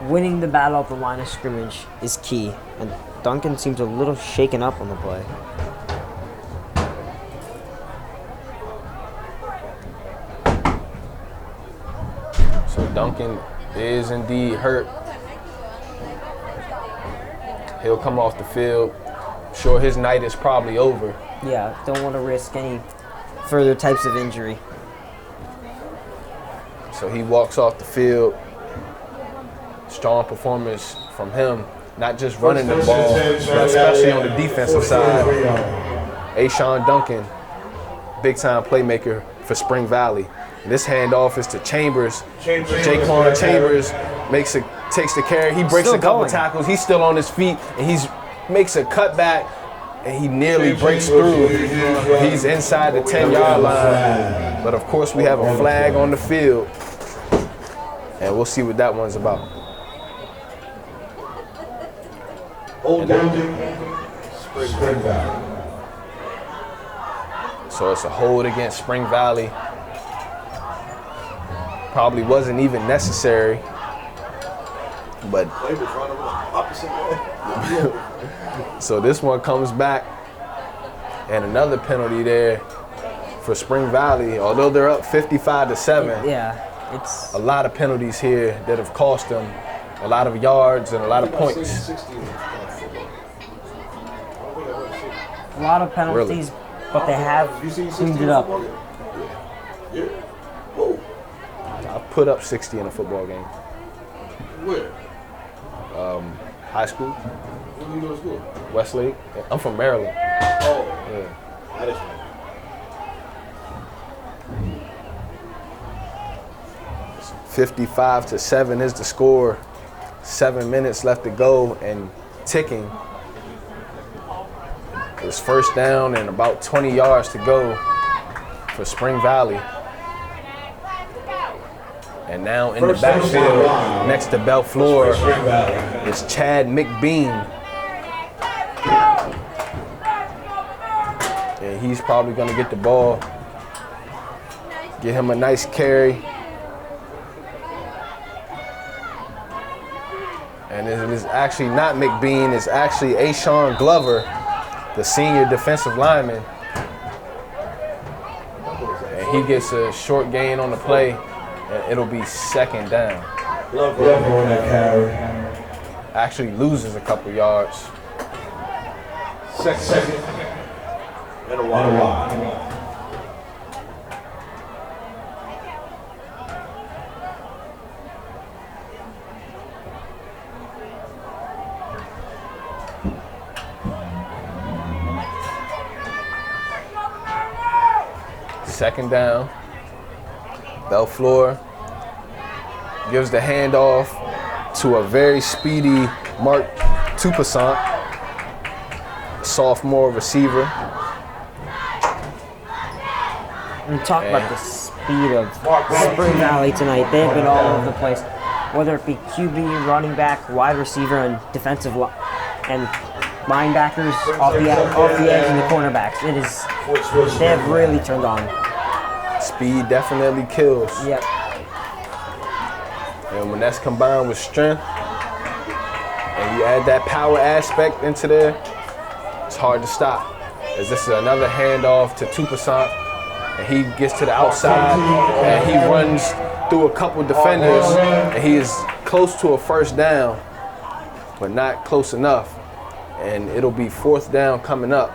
Winning the battle at the line of scrimmage is key. And Duncan seems a little shaken up on the play. So Duncan is indeed hurt. He'll come off the field. Sure, his night is probably over. Yeah, don't want to risk any further types of injury. So he walks off the field. Strong performance from him, not just running the ball, but especially on the defensive side. Ashawn Duncan, big time playmaker for Spring Valley. And this handoff is to Chambers. Jaquan Chambers takes the carry. He breaks a couple tackles. He's still on his feet, and he makes a cutback, and he nearly breaks through. He's inside the 10-yard line. But of course, we have a flag on the field, and we'll see what that one's about. Spring Valley. So it's a hold against Spring Valley. Probably wasn't even necessary, but so this one comes back, and another penalty there for Spring Valley. Although they're up 55-7, Yeah, it's a lot of penalties here that have cost them a lot of yards and a lot of points. a lot of penalties, but they have cleaned it up. I put up 60 in a football game. Where? High school, When you go to school? Westlake. I'm from Maryland. Oh, Yeah. that is right. 55-7 is the score. 7 minutes left to go and ticking. It's first down and about 20 yards to go for Spring Valley. And now in the backfield, next to Belfleur, is Chad McBean. And he's probably going to get the ball, get him a nice carry. And it is actually not McBean, it's actually Ashawn Glover, the senior defensive lineman. And he gets a short gain on the play, and it'll be second down. Glover on that carry. Actually loses a couple yards. Second. And a wide. Second down. Belfleur gives the handoff to a very speedy Mark Tupasant, sophomore receiver. And talk about the speed of Spring Valley tonight. They've been all over the place, whether it be QB, running back, wide receiver, and defensive and linebackers off the edge and the cornerbacks. They have really turned on. Speed definitely kills. Yep. And when that's combined with strength, and you add that power aspect into there, it's hard to stop. As this is another handoff to Tupasant, and he gets to the outside, and he runs through a couple defenders, and he is close to a first down, but not close enough. And it'll be fourth down coming up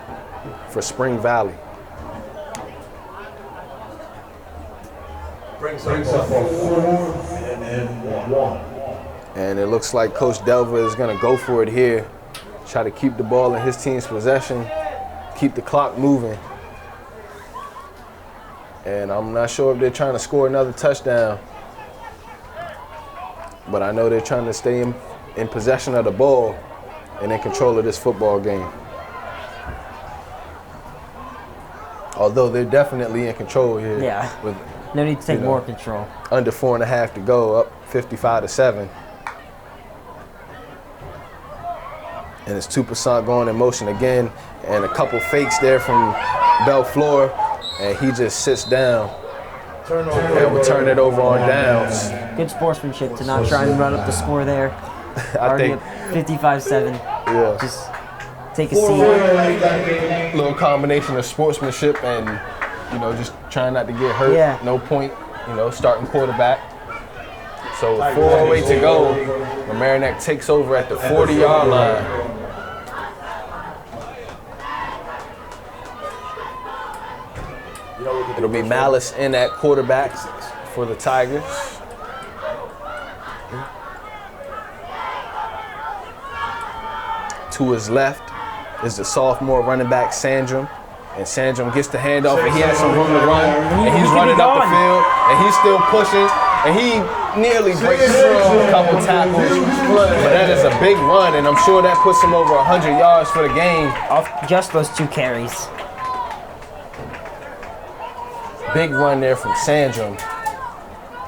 for Spring Valley. Brings up for 4 and then 1. And it looks like Coach Delver is going to go for it here. Try to keep the ball in his team's possession, keep the clock moving. And I'm not sure if they're trying to score another touchdown, but I know they're trying to stay in possession of the ball and in control of this football game. Although they're definitely in control here. Yeah. With, No need to take more control. under 4.5 to go, up 55-7. And it's Tupasant going in motion again, and a couple fakes there from Belfleur, and he just sits down. And we'll turn it over on downs. Good sportsmanship to not try and run up the score there. I think 55-7. Yeah. Just take a seat. Little combination of sportsmanship and, just trying not to get hurt. Yeah. No point, starting quarterback. So 4:08 to go. Mamaroneck takes over at the 40-yard line. It'll be Malice in at quarterback for the Tigers. To his left is the sophomore running back, Sandrum. And Sandrum gets the handoff, and he has some room to run. And he's running up the field, and he's still pushing. And he nearly breaks through a couple tackles. But that is a big run, and I'm sure that puts him over 100 yards for the game. Off just those 2 carries. Big run there from Sandrum.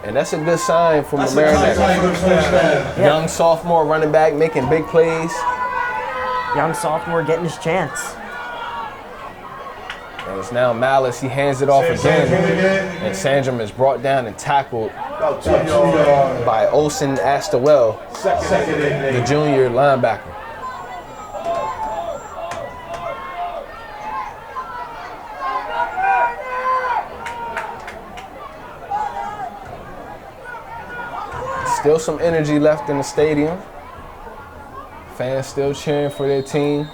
And that's a good sign for Mamaroneck. Young sophomore running back making big plays. Young sophomore getting his chance. And it's now Malice. He hands it off again. And Sandrum is brought down and tackled by Olsen Astawell, the junior linebacker. Still some energy left in the stadium. Fans still cheering for their team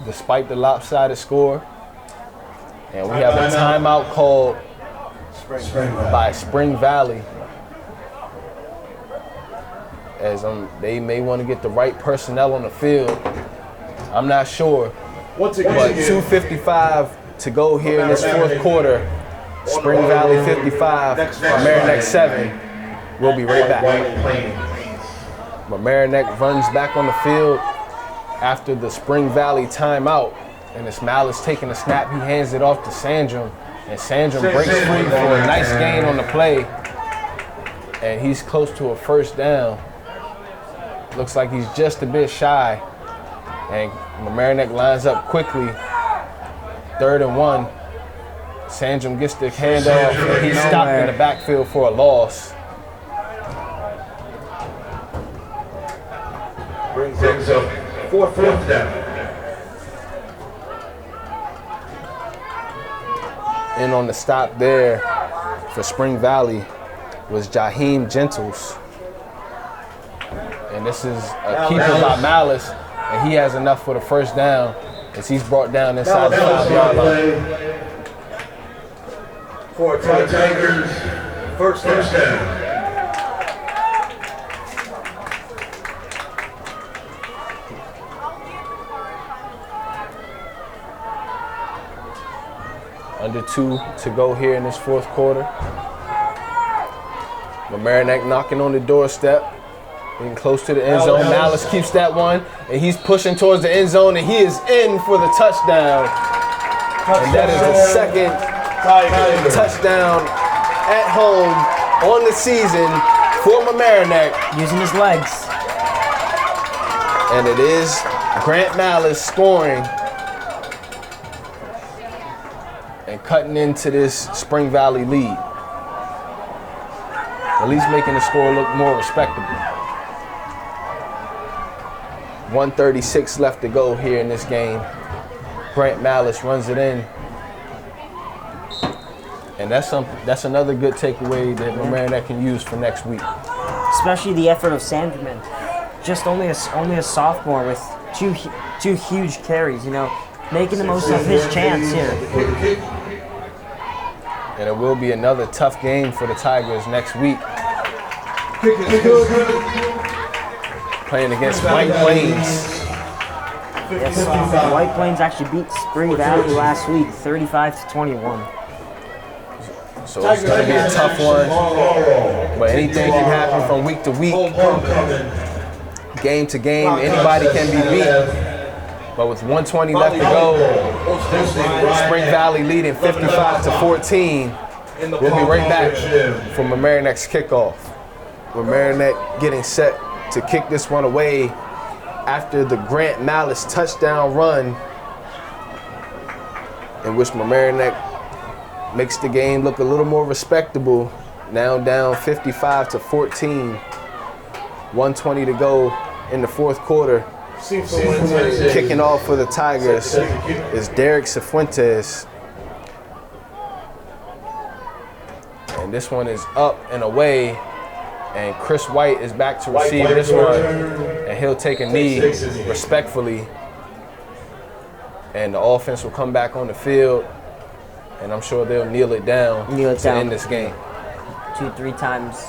despite the lopsided score. And we have a timeout called by Spring Valley, as they may want to get the right personnel on the field. I'm not sure, but 2:55 to go here in this fourth quarter. Spring Valley 55, Mamaroneck 7. We'll be right back. Mamaroneck runs back on the field after the Spring Valley timeout. And it's Malice taking a snap. He hands it off to Sandrum. And Sandrum breaks free for a nice gain on the play. And he's close to a first down. Looks like he's just a bit shy. And Mamaroneck lines up quickly. 3rd and 1 Sandrum gets the handoff, and he's stopped in the backfield for a loss. Brings up fourth down. And on the stop there for Spring Valley was Jaheim Gentles. And this is a keeper by Malice, and he has enough for the first down as he's brought down inside the 5-yard line. For Tigers, first down. Under 2 to go here in this fourth quarter. Mamaroneck knocking on the doorstep, getting close to the end zone. Malice keeps that one, and he's pushing towards the end zone, and he is in for the touchdown. And that is the second touchdown at home on the season for Mamaroneck. Using his legs. And it is Grant Malice scoring and cutting into this Spring Valley lead. At least making the score look more respectable. 1:36 left to go here in this game. Grant Malice runs it in. And that's another good takeaway that Mamaroneck can use for next week. Especially the effort of Sandman. Just only a sophomore with two huge carries, you know, making the most of his chance here. And it will be another tough game for the Tigers next week. Playing against White Plains. Yes, White Plains actually beat Spring Valley last week, 35-21. So it's going to be a tough one. But anything can happen from week to week, game to game. Anybody can be beat. But with 1:20 left to go, Spring Valley leading 55-14. We'll be right back for Mamaroneck's kickoff. Mamaroneck getting set to kick this one away after the Grant Malice touchdown run, in which Mamaroneck makes the game look a little more respectable. Now down 55-14. 1:20 to go in the fourth quarter. Kicking off for the Tigers is Derek Cifuentes. And this one is up and away. And Chris White is back to receive this one. And he'll take a knee respectfully. And the offense will come back on the field. And I'm sure they'll kneel it down to end this game. 2-3 times.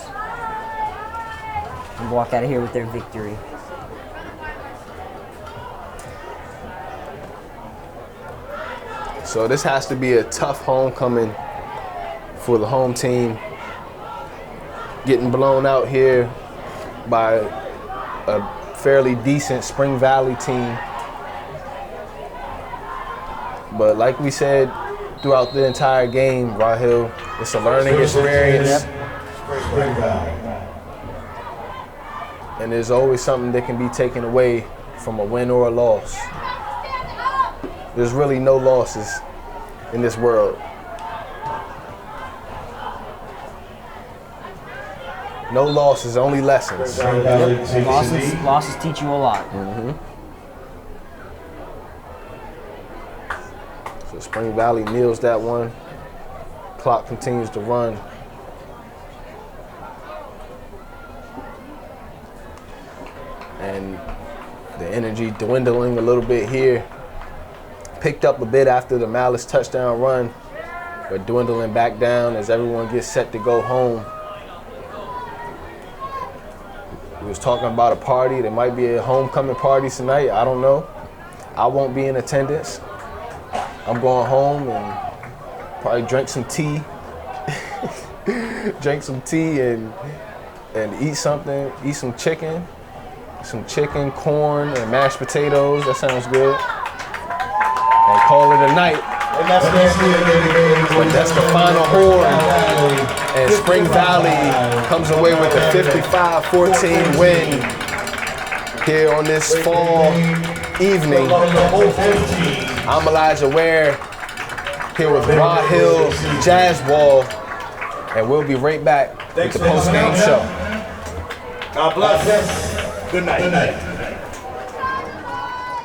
And walk out of here with their victory. So this has to be a tough homecoming for the home team. Getting blown out here by a fairly decent Spring Valley team. But like we said throughout the entire game, Rahil, it's a learning experience. And there's always something that can be taken away from a win or a loss. There's really no losses in this world. No losses, only lessons. Losses teach you a lot. So Spring Valley kneels that one. Clock continues to run. And the energy dwindling a little bit here. Picked up a bit after the Malice touchdown run, but dwindling back down as everyone gets set to go home. We was talking about a party. There might be a homecoming party tonight. I don't know. I won't be in attendance. I'm going home and probably drink some tea. Drink some tea and eat something. Eat some chicken. Some chicken, corn, and mashed potatoes. That sounds good. And call it a night. But that's the final horn. And Spring Valley comes away with a 55-14 win here on this fall evening. I'm Elijah Ware here with Rod Hill, Jazz Wall, and we'll be right back with the post-game show. God bless. Good night.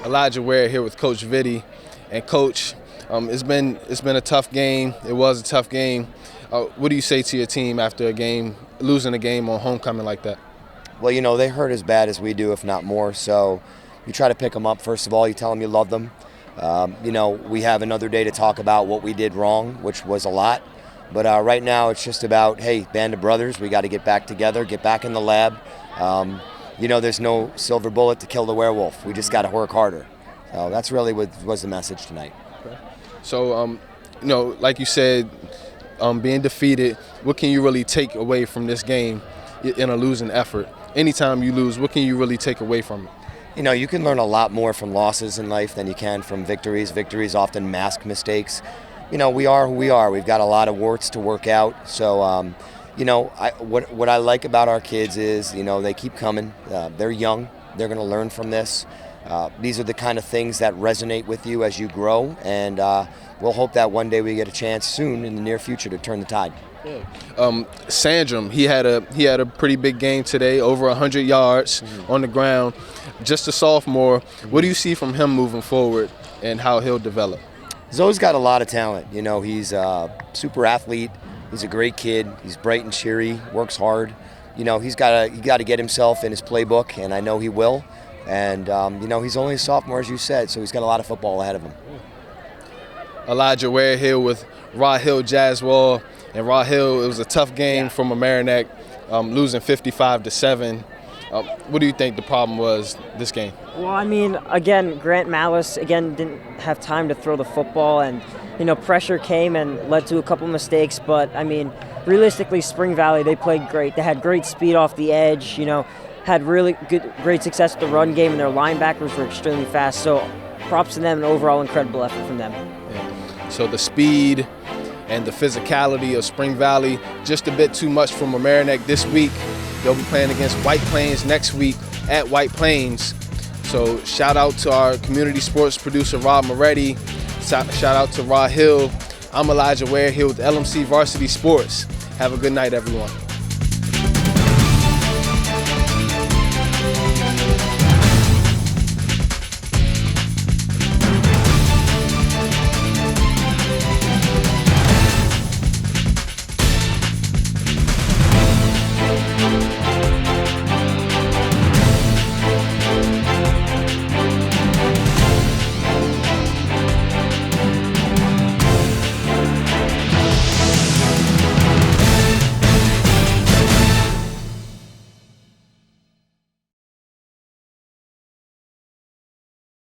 Elijah Ware here with Coach Vitti. And Coach, it's been a tough game. It was a tough game. What do you say to your team after losing a game on homecoming like that? Well, you know, they hurt as bad as we do, if not more. So you try to pick them up. First of all, you tell them you love them. You know, we have another day to talk about what we did wrong, which was a lot. But right now it's just about, hey, band of brothers, we got to get back together, get back in the lab. You know, there's no silver bullet to kill the werewolf. We just got to work harder. So that's really what was the message tonight. Okay. So, you know, like you said, being defeated, what can you really take away from this game in a losing effort? Anytime you lose, what can you really take away from it? You know, you can learn a lot more from losses in life than you can from victories. Victories often mask mistakes. You know, we are who we are. We've got a lot of warts to work out. So, you know, what I like about our kids is, you know, they keep coming. They're young. They're going to learn from this. These are the kind of things that resonate with you as you grow. And we'll hope that one day we get a chance soon in the near future to turn the tide. Sandrum, he had a pretty big game today, over 100 yards on the ground. Just a sophomore. What do you see from him moving forward and how he'll develop? Zoe's got a lot of talent. You know, he's a super athlete. He's a great kid. He's bright and cheery, works hard. You know, he got to get himself in his playbook, and I know he will. And, you know, he's only a sophomore, as you said, so he's got a lot of football ahead of him. Elijah Ware here with Rod Hill, Jazz Wall. And Rod Hill, it was a tough game for Mamaroneck, losing 55-7. What do you think the problem was this game? Well, I mean, again, Grant Malice, didn't have time to throw the football, and, you know, pressure came and led to a couple mistakes. But, I mean, realistically, Spring Valley, they played great. They had great speed off the edge, you know, had great success with the run game, and their linebackers were extremely fast. So props to them, and overall incredible effort from them. Yeah. So the speed and the physicality of Spring Valley, just a bit too much for Mamaroneck this week. They'll be playing against White Plains next week at White Plains. So shout out to our community sports producer, Rob Moretti. Shout out to Rod Hill. I'm Elijah Ware here with LMC Varsity Sports. Have a good night, everyone.